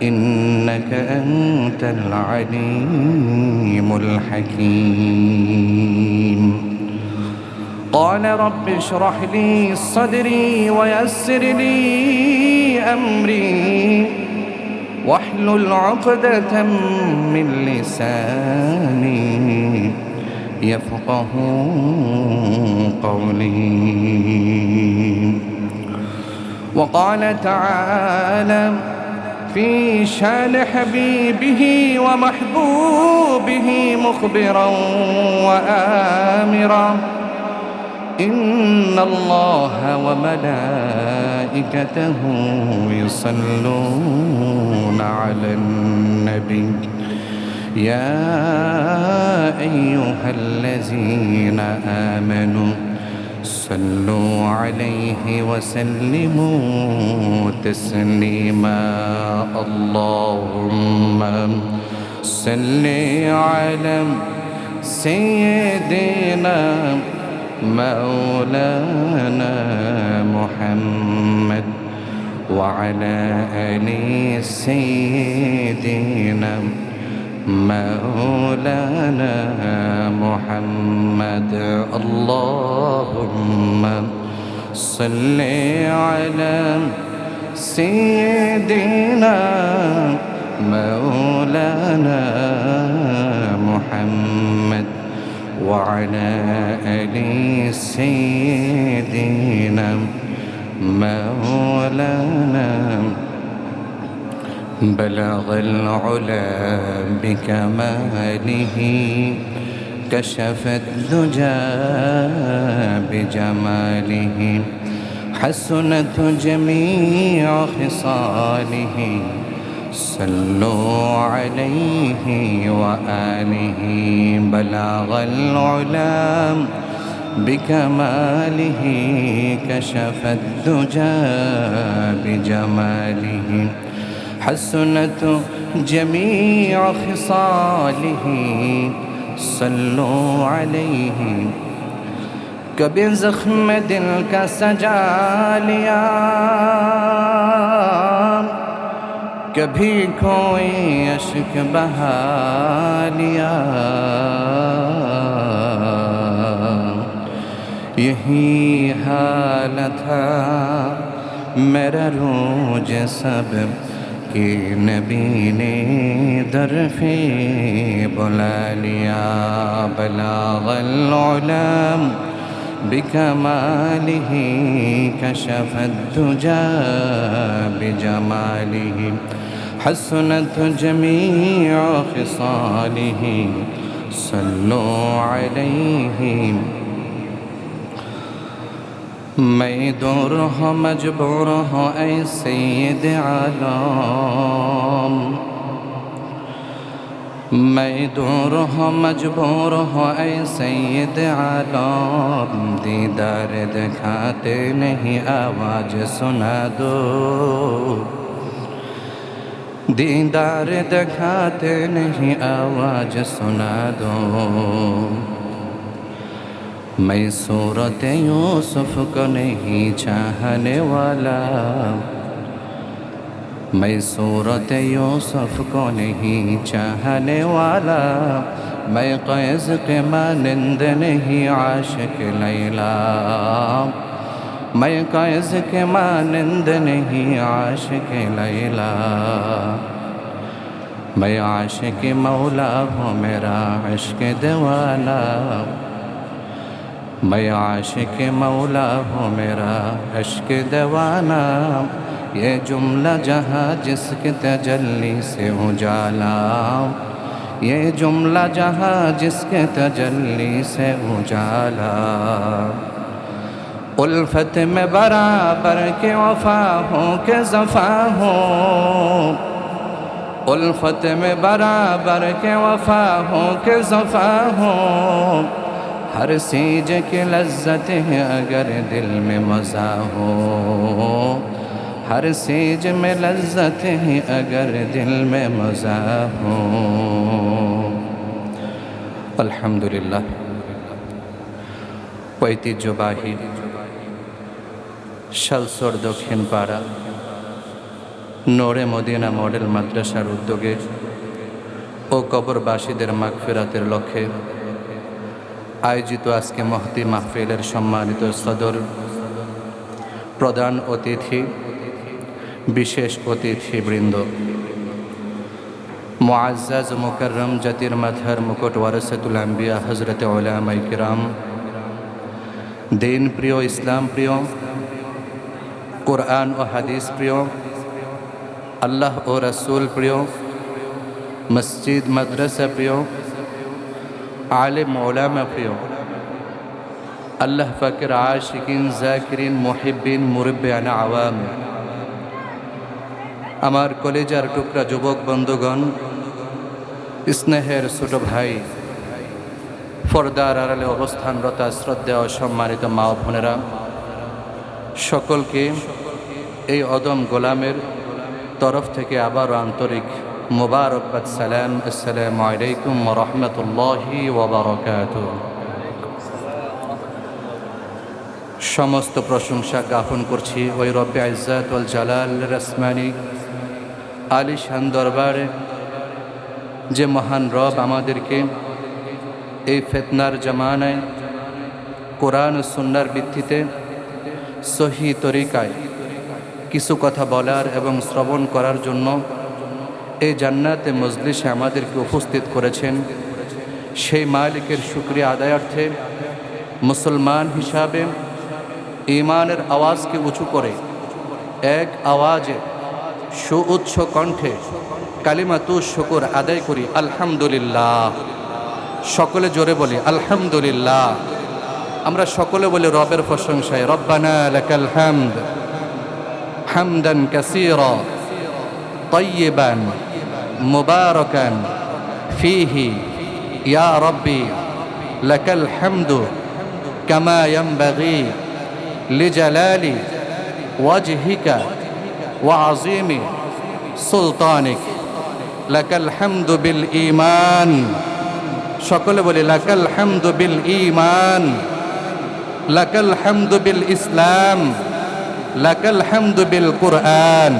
إنك أنت العليم الحكيم. قال رب اشرح لي صدري ويسر لي أمري واحلل عقدة من لساني يفقه قولي. وقال تعالى في شان حبيبه ومحبوبه مخبرا وآمرا: إن الله وملائكته يصلون على النبي يا أيها الذين آمنوا صلوا عليه وسلموا تسليما. اللهم صل على سيدنا مولانا محمد وعلى آل سيدنا مولانا محمد. اللهم صل على سيدنا مولانا محمد وعلى آل سيدنا مولانا. بلغ العلا بكماله كشف الدجى بجماله حسنت جميع خصاله. صلوا عليه وآله. بلغ العلا بكماله كشف الدجى بجماله حسنت جميع خصاله. صلوا عليه. कभी जख्म दिल का सजा लिया कभी कोई अश्क बहा लिया, यही हाल था मेरा रोज सब कि नबी ने दरफ़े बुला लिया। बलागल उलम बिकमालिही कशफत दुजा बिजमालिही हसनत जमीअ खिसालिही सल्लु अलैहि। मैं दूर हूँ मजबूर हूँ ऐ सैयद आलम, मैं दूर हूँ मजबूर हूँ ऐ सैयद आलम, दीदार दिखाते नहीं आवाज़ सुना दो, दीदार दिखाते नहीं आवाज़ सुना दो। मैं सूरत यूसुफ को नहीं चाहने वाला, मैं सूरत यूसुफ को नहीं चाहने वाला, मैं क़ैस के मानंद नहीं आशिक लैला, मैं क़ैस के मानंद नहीं आशिक लैला। मैं आशिक मौला हूँ मेरा इश्क दीवाना, मैं आशिक मौला हूँ मेरा इश्क दीवाना। ये जुमला जहाँ जिसके तजल्ली से उजाला, ये जुमला जहाँ जिसके तजल्ली से उजाला। उल्फत में बराबर के वफा हूँ के ज़फ़ा हूँ, उल्फत में बराबर के वफा हूँ के ज़फ़ा हूँ। हर सीज की लज्जत है अगर दिल में मज़ा हो, हर सीज में लज्जत है अगर दिल में मज़ा हो। अल्हम्दुलिल्लाह। ঐতিহ্যবাহী শালসর দক্ষিণ পাড়া নূরে মদিনা মডেল মাদ্রাসার উদ্যোগে ও কবরবাসীদের মাগফিরাতের লক্ষ্যে আয়োজিত আজকে মহতি মাহফিলের সম্মানিত সদর, প্রধান অতিথি, বিশেষ অতিথিবৃন্দ, মুআজ্জাজ মুকাররম জাতির মাথার মুকুট ওয়ারাসাতুল আম্বিয়া হযরত উলামায়ে কিরাম, দিন প্রিয়, ইসলাম প্রিয়, কোরআন ও হাদিস প্রিয়, আল্লাহ ও রাসূল প্রিয়, মসজিদ মাদ্রাসা প্রিয়, আলেম ওলামা প্রিয়, আল্লাহ পাকের আশিকিন, জাকিরিন, মুহিব্বিন, মুরব্বিয়ান আওয়াম, আমার কলেজার টুকরা যুবক বন্ধুগণ, স্নেহের ছোট ভাই, পর্দার আড়ালে অবস্থানরত শ্রদ্ধা ও সম্মানিত মা ও বোনেরা, সকলকে এই অদম গোলামের তরফ থেকে আবারও আন্তরিক মুবারকবাদ সালাম। আসসালামু আলাইকুম ওয়া রাহমাতুল্লাহি ওয়া বারাকাতুহু। সমস্ত প্রশংসা জ্ঞাপন করছি ওই রব্বে ইজ্জত ওয়াল জালাল আসমানি আলিশান দরবারে, যে মহান রব আমাদেরকে এই ফিতনার জামানায় কোরআন ও সুন্নাহর ভিত্তিতে সহি তরিকায় কিছু কথা বলার এবং শ্রবণ করার জন্য এই জান্নাতে মজলিসে আমাদেরকে উপস্থিত করেছেন। সেই মালিকের শুকরিয়া আদায়ার্থে মুসলমান হিসাবে ঈমানের আওয়াজকে উঁচু করে এক আওয়াজে সুউচ্চ কণ্ঠে কালিমাতু শুকর আদায় করি আলহামদুলিল্লাহ। সকলে জোরে বলি আলহামদুলিল্লাহ। আমরা সকলে বলি রবের প্রশংসায়, রব্বানা লাকাল হামদ হামদান কাসীরা তাইয়িবান মুবারাকান ফীহি ইয়া রব্বি লাকাল হামদু কামা ইয়ানবাগি লিজালালি ওয়াজহিকা ওয়া আযীমি সুলতানিক লাকাল হামদু বিল ঈমান। সকলে বলি লাকাল হামদু বিল ঈমান, লাকাল হামদু বিল ইসলাম, লাকাল হামদু বিল কুরআন।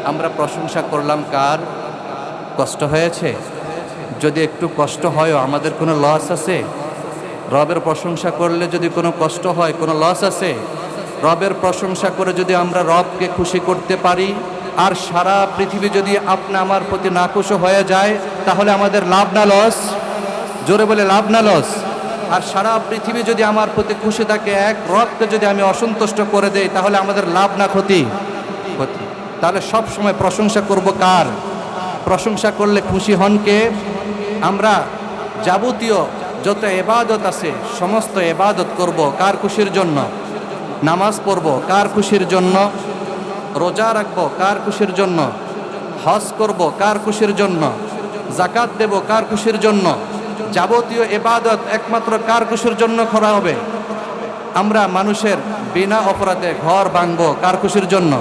আমরা প্রশংসা করলাম কার? কষ্ট হয়েছে? যদি একটু কষ্ট হয় আমাদের কোনো লস আছে? রবের প্রশংসা করলে যদি কোনো কষ্ট হয় কোনো লস আছে? রবের প্রশংসা করে যদি আমরা রবকে খুশি করতে পারি আর সারা পৃথিবী যদি আপনা আমার প্রতি নাখুশ হয়ে যায় তাহলে আমাদের লাভ না লস? জোরে বলে লাভ না লস? আর সারা পৃথিবী যদি আমার প্রতি খুশি থাকে, এক রবকে যদি আমি অসন্তুষ্ট করে দেই তাহলে আমাদের লাভ না ক্ষতি? ক্ষতি। তাহলে সব সময় প্রশংসা করব কার? প্রশংসা করলে খুশি হন কে? আমরা যাবতীয় যত ইবাদত আছে সমস্ত ইবাদত করব কার খুশির জন্য? নামাজ পড়ব কার খুশির জন্য? রোজা রাখব কার খুশির জন্য? হজ করব কার খুশির জন্য? যাকাত দেব কার খুশির জন্য? যাবতীয় ইবাদত একমাত্র কার খুশির জন্য করা হবে? আমরা মানুষের বিনা অপরাধে ঘর ভাঙবো কার খুশির জন্য?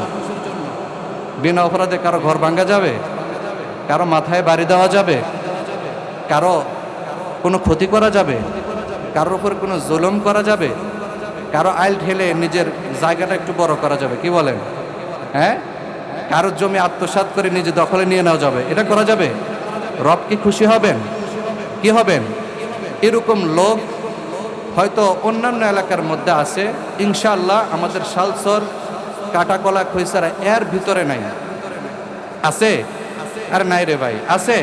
বিনা অপরাধে কারো ঘর ভাঙা যাবে? কারো মাথায় বাড়ি দেওয়া যাবে? কারো কোনো ক্ষতি করা যাবে? কারোর উপর কোনো জুলুম করা যাবে? কারো আইল ঠেলে নিজের জায়গাটা একটু বড় করা যাবে? কি বলেন? হ্যাঁ, কারোর জমি আত্মসাৎ করে নিজে দখলে নিয়ে নেওয়া যাবে? এটা করা যাবে? রব কি খুশি হবেন? কি হবেন? এরকম লোক হয়তো অন্যান্য এলাকার মধ্যে আছে, ইনশাআল্লাহ আমাদের শালসর কাটাকলা খৈসারা এর ভিতরে নাই। আছে? আর নাই রে ভাই, আছে?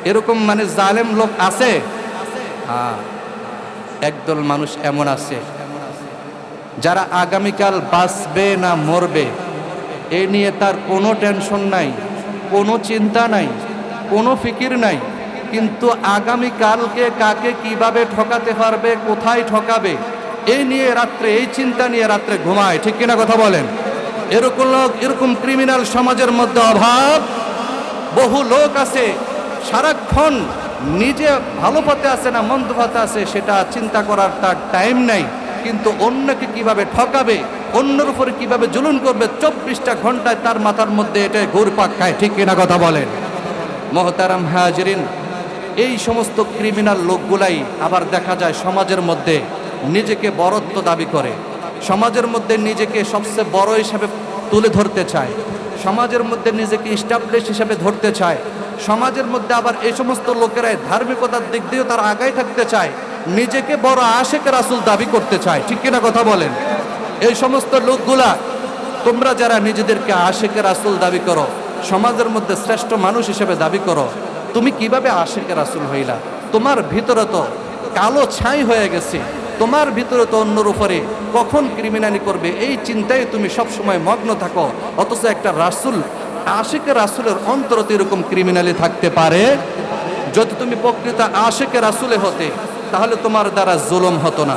এরকম মানে জালেম লোক আছে? হ্যাঁ, একদল মানুষ এমন আছে যারা আগামীকাল বাঁচবে না মরবে এ নিয়ে তার কোনো টেনশন নাই, কোনো চিন্তা নাই, কোনো ফিকির নাই, কিন্তু আগামীকালকে কাকে কিভাবে ঠকাতে পারবে, কোথায় ঠকাবে এই নিয়ে রাত্রে, এই চিন্তা নিয়ে রাত্রে ঘুমায়। ঠিক কিনা কথা বলেন? এরকম লোক, এরকম ক্রিমিনাল সমাজের মধ্যে অভাব। বহু লোক আছে সারাক্ষণ নিজে ভালো পথে আছে না মন্দ পথে আছে সেটা চিন্তা করার তার টাইম নাই, কিন্তু অন্যকে কিভাবে ঠকাবে, অন্যের উপরে কিভাবে জুলুম করবে 24টা ঘন্টায় তার মাথার মধ্যে এটাই ঘুরপাক খায়। ঠিক কিনা কথা বলেন? মোহতারাম হাজিরিন, এই সমস্ত ক্রিমিনাল লোকগুলাই আবার দেখা যায় সমাজের মধ্যে নিজেকে বড়ত্ব দাবি করে, সমাজের মধ্যে নিজেকে সবচেয়ে বড় হিসাবে তুলে ধরতে চায়, সমাজের মধ্যে নিজেকে স্টাবলিশ হিসাবে ধরতে চায়। সমাজের মধ্যে আবার এই সমস্ত লোকেরাই ধার্মিকতার দিক দিয়েও তারা আগায় থাকতে চায়, নিজেকে বড় আশেক রাসূল দাবি করতে চায়। ঠিক কিনা কথা বলেন? এই সমস্ত লোকগুলা, তোমরা যারা নিজেদেরকে আশেক রাসূল দাবি করো, সমাজের মধ্যে শ্রেষ্ঠ মানুষ হিসেবে দাবি করো, তুমি কিভাবে আশেক রাসূল হইলা? তোমার ভিতরে তো কালো ছাই হয়ে গেছে, তোমার ভিতরে তো অন্যর উপরে কখন ক্রিমিনালি করবে এই চিন্তায় তুমি সব সময় মগ্ন থাকো, অথচ একটা রাসূল, আশেক রাসূলের অন্তরে এরকম ক্রিমিনালি থাকতে পারে? যদি তুমি প্রকৃত আশেক রাসূলে হতে তাহলে তোমার দ্বারা জুলুম হতো না,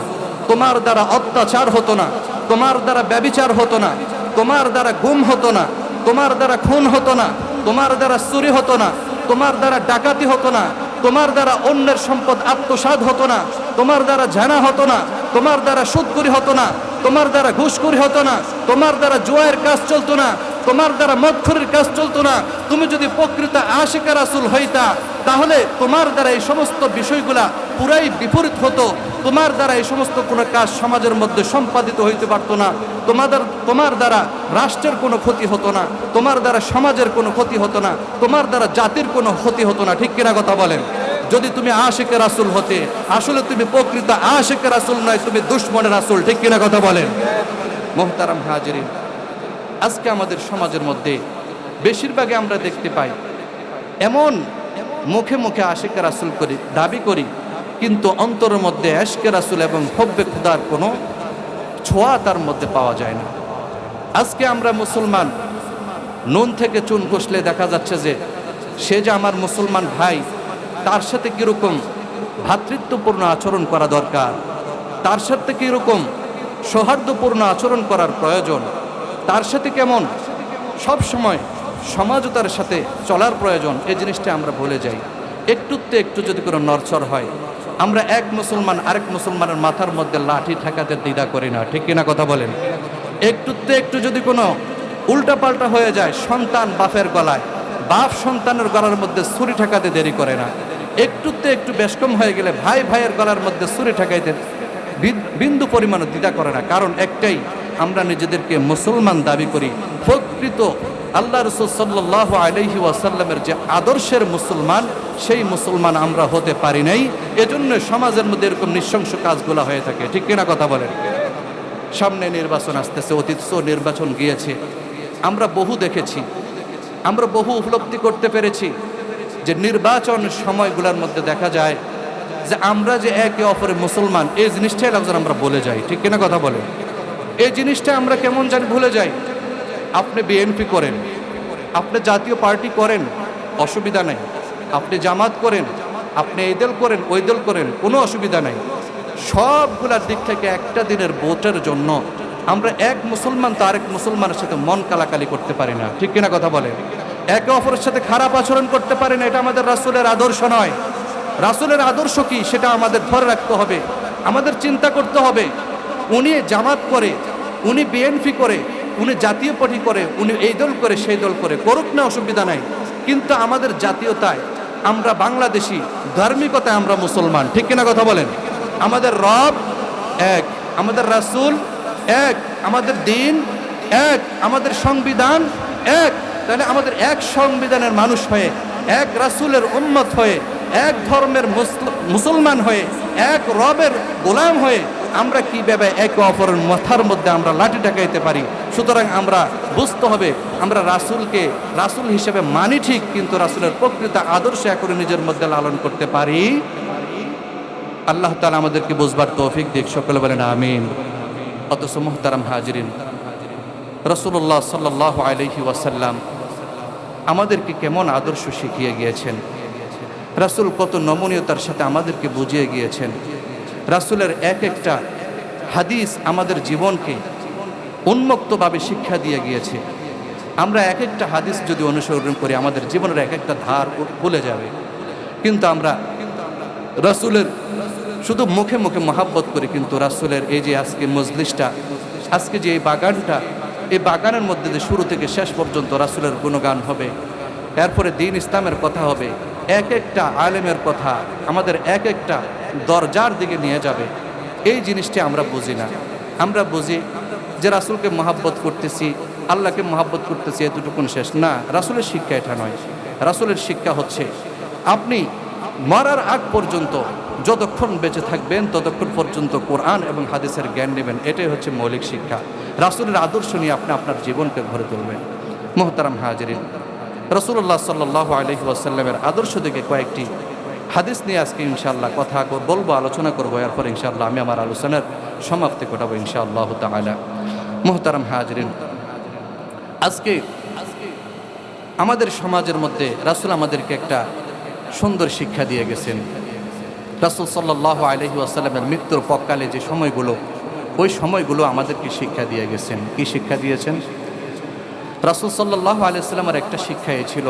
তোমার দ্বারা অত্যাচার হতো না, তোমার দ্বারা ব্যভিচার হতো না, তোমার দ্বারা গুম হতো না, তোমার দ্বারা খুন হতো না, তোমার দ্বারা চুরি হতো না, তোমার দ্বারা ডাকাতি হতো না, তোমার দ্বারা অন্যের সম্পদ আত্মসাৎ হতো না, তোমার দ্বারা জানা হতো না, তোমার দ্বারা সুদখুরি হতো না, তোমার দ্বারা ঘুষখুরি হতো না, তোমার দ্বারা জুয়ার কাজ চলতো না, তোমার দ্বারা মদখুরির কাজ চলতো না। তুমি যদি প্রকৃত আশিক রাসূল হইতা তাহলে তোমার দ্বারা এই সমস্ত বিষয়গুলা পুরাই বিপরীত হতো। তোমার দ্বারা এই সমস্ত কোনো কাজ সমাজের মধ্যে সম্পাদিত হইতে পারতো না। তোমার দ্বারা রাষ্ট্রের কোনো ক্ষতি হতো না, তোমার দ্বারা সমাজের কোনো ক্ষতি হতো না, তোমার দ্বারা জাতির কোনো ক্ষতি হতো না। ঠিক কিনা কথা বলেন? যদি তুমি আশিক রাসূল হতে, আসলে তুমি প্রকৃত আশিক রাসূল নয়, তুমি দুশমনের রাসূল। ঠিক কিনা কথা বলেন? মুহতারাম হাজিরিন, আজকে আমাদের সমাজের মধ্যে বেশিরভাগই আমরা দেখতে পাই এমন মুখে মুখে আশিক রাসূল করি, দাবি করি, কিন্তু অন্তরের মধ্যে আশকে রাসূল এবং হব্বে খুদার কোনো ছোঁয়া তার মধ্যে পাওয়া যায় না। আজকে আমরা মুসলমান, নুন থেকে চুন কষলে দেখা যাচ্ছে যে সে যে আমার মুসলমান ভাই, তার সাথে কীরকম ভ্রাতৃত্বপূর্ণ আচরণ করা দরকার, তার সাথে কীরকম সৌহার্দ্যপূর্ণ আচরণ করার প্রয়োজন, তার সাথে কেমন সব সময় সমাজতার সাথে চলার প্রয়োজন, এই জিনিসটা আমরা ভুলে যাই। একটুতে একটু যদি কোনো নড়চড় হয়, আমরা এক মুসলমান আরেক মুসলমানের মাথার মধ্যে লাঠি ঠেকাতে দ্বিধা করি না। ঠিক কিনা কথা বলেন? একটুতে একটু যদি কোনো উল্টাপাল্টা হয়ে যায়, সন্তান বাপের গলায়, বাপ সন্তানের গলার মধ্যে ছুরি ঠেকাতে দেরি করে না। একটুতে একটু বেশকম হয়ে গেলে ভাই ভাইয়ের গলার মধ্যে ছুরি ঠেকাইতে বিন্দু পরিমাণও দ্বিধা করে না। কারণ একটাই, আমরা নিজেদেরকে মুসলমান দাবি করি, প্রকৃত আল্লাহ রাসূল সাল্লাল্লাহু আলাইহি ওয়াসাল্লামের যে আদর্শের মুসলমান, সেই মুসলমান আমরা হতে পারি নাই। এজন্য সমাজের মধ্যে এরকম নৃশংস কাজগুলো হয়ে থাকে। ঠিক কিনা কথা বলেন? সামনে নির্বাচন আসতেছে, অতীত নির্বাচন গিয়েছে, আমরা বহু দেখেছি, আমরা বহু উপলব্ধি করতে পেরেছি যে নির্বাচন সময়গুলোর মধ্যে দেখা যায় যে আমরা যে একে অপরের মুসলমান, এই জিনিসটাই একজন আমরা বলে যাই। ঠিক কিনা কথা বলে? এই জিনিসটা আমরা কেমন জানি ভুলে যাই। আপনি বিএনপি করেন, আপনি জাতীয় পার্টি করেন, অসুবিধা নাই। আপনি জামাত করেন, আপনি এই দল করেন, ওই দল করেন, কোনো অসুবিধা নাই। সবগুলার দিক থেকে একটা দিনের ভোটের জন্য আমরা এক মুসলমান তো আরেক মুসলমানের সাথে মন কালাকালি করতে পারি না। ঠিক কিনা কথা বলে? একে অপরের সাথে খারাপ আচরণ করতে পারি না। এটা আমাদের রাসূলের আদর্শ নয়। রাসূলের আদর্শ কি সেটা আমাদের ধরে রাখতে হবে, আমাদের চিন্তা করতে হবে। উনি জামাত করে, উনি বিএনপি করে, উনি জাতীয় পার্টি করে, উনি এই দল করে, সেই দল করে, করুক না, অসুবিধা নাই। কিন্তু আমাদের জাতীয়তায় আমরা বাংলাদেশি, ধার্মিকতায় আমরা মুসলমান। ঠিক কিনা কথা বলেন? আমাদের রব এক, আমাদের রাসূল এক, আমাদের দিন এক, আমাদের সংবিধান এক। তাহলে আমাদের এক সংবিধানের মানুষ হয়ে, এক রাসূলের উম্মত হয়ে, এক ধর্মের মুসলমান হয়ে, এক রবের গোলাম হয়ে আমরা কিভাবে একে অপরের মাথার মধ্যে আমরা লাঠি ঠেকাইতে পারি? সুতরাং আমরা বুঝতে হবে, আমরা রাসূলকে রাসূল হিসেবে মানি ঠিক, কিন্তু রাসূলের প্রকৃত আদর্শ করে নিজের মধ্যে লালন করতে পারি। আল্লাহ তাআলা আমাদেরকে বুঝবার তৌফিক দিক। সকলে বলেন আমিন। অথচ মুহতারাম হাজিরিন, রাসূলুল্লাহ সাল্লাল্লাহু আলাইহি ওয়াসাল্লাম আমাদেরকে কেমন আদর্শ শিখিয়ে গিয়েছেন, রাসূল কত নমনীয়তার সাথে আমাদেরকে বুঝিয়ে গিয়েছেন। রাসূলের এক একটা হাদিস আমাদের জীবনকে উন্মুক্তভাবে শিক্ষা দিয়ে গিয়েছে। আমরা এক একটা হাদিস যদি অনুসরণ করি, আমাদের জীবনের এক একটা ধার ভুলে যাবে। কিন্তু আমরা রাসূলের শুধু মুখে মুখে মহাব্বত করি, কিন্তু রাসূলের এই যে আজকে মজলিসটা, আজকে যে এই বাগানটা, এই বাগানের মধ্যে যে শুরু থেকে শেষ পর্যন্ত রাসূলের গুণগান হবে, এরপরে দ্বীন ইসলামের কথা হবে, এক একটা আলেমের কথা আমাদের এক একটা দরজার দিকে নিয়ে যাবে। এই জিনিসটি আমরা বুঝি না। আমরা বুঝি যে রাসূলকে মহাব্বত করতেছি, আল্লাহকে মহাব্বত করতেছি, এতটুকুন শেষ না। রাসূলের শিক্ষা এটা নয়। রাসূলের শিক্ষা হচ্ছে আপনি মরার আগ পর্যন্ত যতক্ষণ বেঁচে থাকবেন ততক্ষণ পর্যন্ত কোরআন এবং হাদিসের জ্ঞান নেবেন। এটাই হচ্ছে মৌলিক শিক্ষা। রাসূলের আদর্শ নিয়ে আপনি আপনার জীবনকে গড়ে তুলবেন। মুহতারাম হাজিরিন, রাসূলুল্লাহ সাল্লাল্লাহু আলাইহি ওয়াসাল্লামের আদর্শ থেকে কয়েকটি হাদিস নিয়ে আজকে ইনশাআল্লাহ কথা বলবো, আলোচনা করবো। এরপর ইনশাআল্লাহ আমি আমার আলোচনার সমাপ্তি ঘটাবো ইনশাআল্লাহ তাআলা। মুহতারাম হাজিরিন, আজকে আমাদের সমাজের মধ্যে রাসূল আমাদেরকে একটা সুন্দর শিক্ষা দিয়ে গেছেন। রাসূল সাল্লাল্লাহু আলাইহি ওয়াসাল্লামের মৃত্যুর পরকালে যে সময়গুলো, ওই সময়গুলো আমাদেরকে শিক্ষা দিয়ে গেছেন। কি শিক্ষা দিয়েছেন? রাসূল সাল্লাল্লাহু আলাইহি ওয়াসাল্লামের একটা শিক্ষা এই ছিল,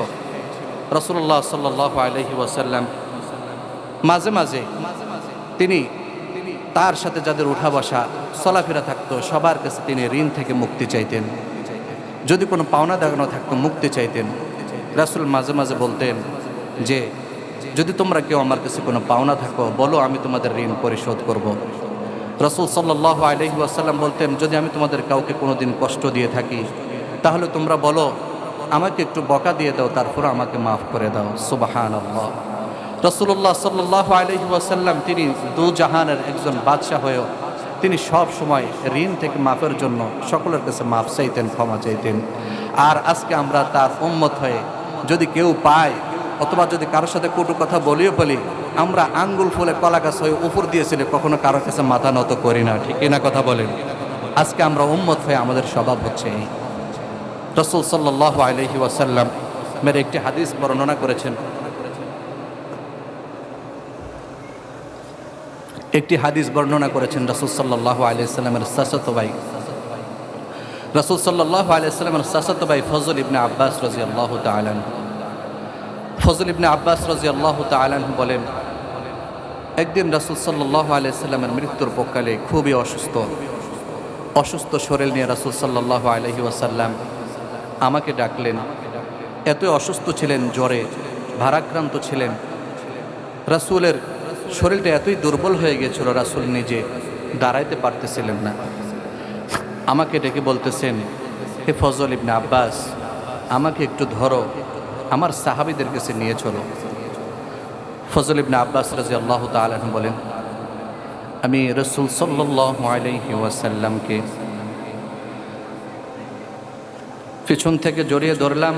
রাসূলুল্লাহ সাল্লাল্লাহু আলাইহি ওয়াসাল্লাম মাঝে মাঝে তিনি তার সাথে যাদের উঠা বসা চলাফেরা থাকতো, সবার কাছে তিনি ঋণ থেকে মুক্তি চাইতেন। যদি কোনো পাওনা দাগানো থাকতো, মুক্তি চাইতেন। রাসূল মাঝে মাঝে বলতেন যে যদি তোমরা কেউ আমার কাছে কোনো পাওনা থাকো, বলো, আমি তোমাদের ঋণ পরিশোধ করব। রাসূল সাল্লাল্লাহু আলাইহি ওয়াসাল্লাম বলতেন, যদি আমি তোমাদের কাউকে কোনো দিন কষ্ট দিয়ে থাকি, তাহলে তোমরা বলো, আমাকে একটু বকা দিয়ে দাও, তারপর আমাকে মাফ করে দাও। সুবহানাল্লাহ। রাসূলুল্লাহ সাল্লাল্লাহু আলাইহি ওয়াসাল্লাম তিনি দু জাহানের একজন বাদশাহ হয়েও তিনি সব সময় ঋণ থেকে মাফের জন্য সকলের কাছে মাফ চাইতেন, ক্ষমা চাইতেন। আর আজকে আমরা তার উম্মত হয়ে যদি কেউ পায়, অথবা যদি কারোর সাথে কটু কথা বলিও বলি, আমরা আঙ্গুল ফুলে কলা গাছ হয়ে উপর দিয়েছিলে কখনো কারোর কাছে মাথা নত করি না। ঠিক না কথা বলেন? আজকে আমরা উম্মত হয়ে আমাদের স্বভাব হচ্ছে এই। রাসূল সাল্লাল্লাহু আলাইহি ওয়াসাল্লাম মের একটি হাদিস বর্ণনা করেছেন। রাসূল সাল্লাল্লাহু আলাইহি ওয়াসাল্লামের চাচাতো ভাই, রাসূল সাল্লাল্লাহু আলাইহি ওয়াসাল্লামের চাচাতো ভাই ফজল ইবনে আব্বাস রাদিয়াল্লাহু তাআলা আনহু। ফজল ইবনে আব্বাস রাদিয়াল্লাহু তাআলা আনহু বলেন, একদিন রাসূল সাল্লাল্লাহু আলাইহি ওয়াসাল্লামের মৃত্যুর পরকালে খুবই অসুস্থ শরীর নিয়ে রাসূল সাল্লাল্লাহু আলাইহি ওয়াসাল্লাম আমাকে ডাকলেন। এতই অসুস্থ ছিলেন, জ্বরে ভারাক্রান্ত ছিলেন। রাসূলের শরীরটা এতই দুর্বল হয়ে গিয়েছিল, রাসূল নিজে দাঁড়াইতে পারতেছিলেন না। আমাকে ডেকে বলতেছেন, হে ফজল ইবনে আব্বাস, আমাকে একটু ধরো, আমার সাহাবীদের কাছে নিয়ে চলো। ফজল ইবনে আব্বাস রাদিয়াল্লাহু তাআলা আনহু বলেন, আমি রাসূল সাল্লাল্লাহু আলাইহি ওয়াসাল্লামকে পিছন থেকে জড়িয়ে ধরলাম,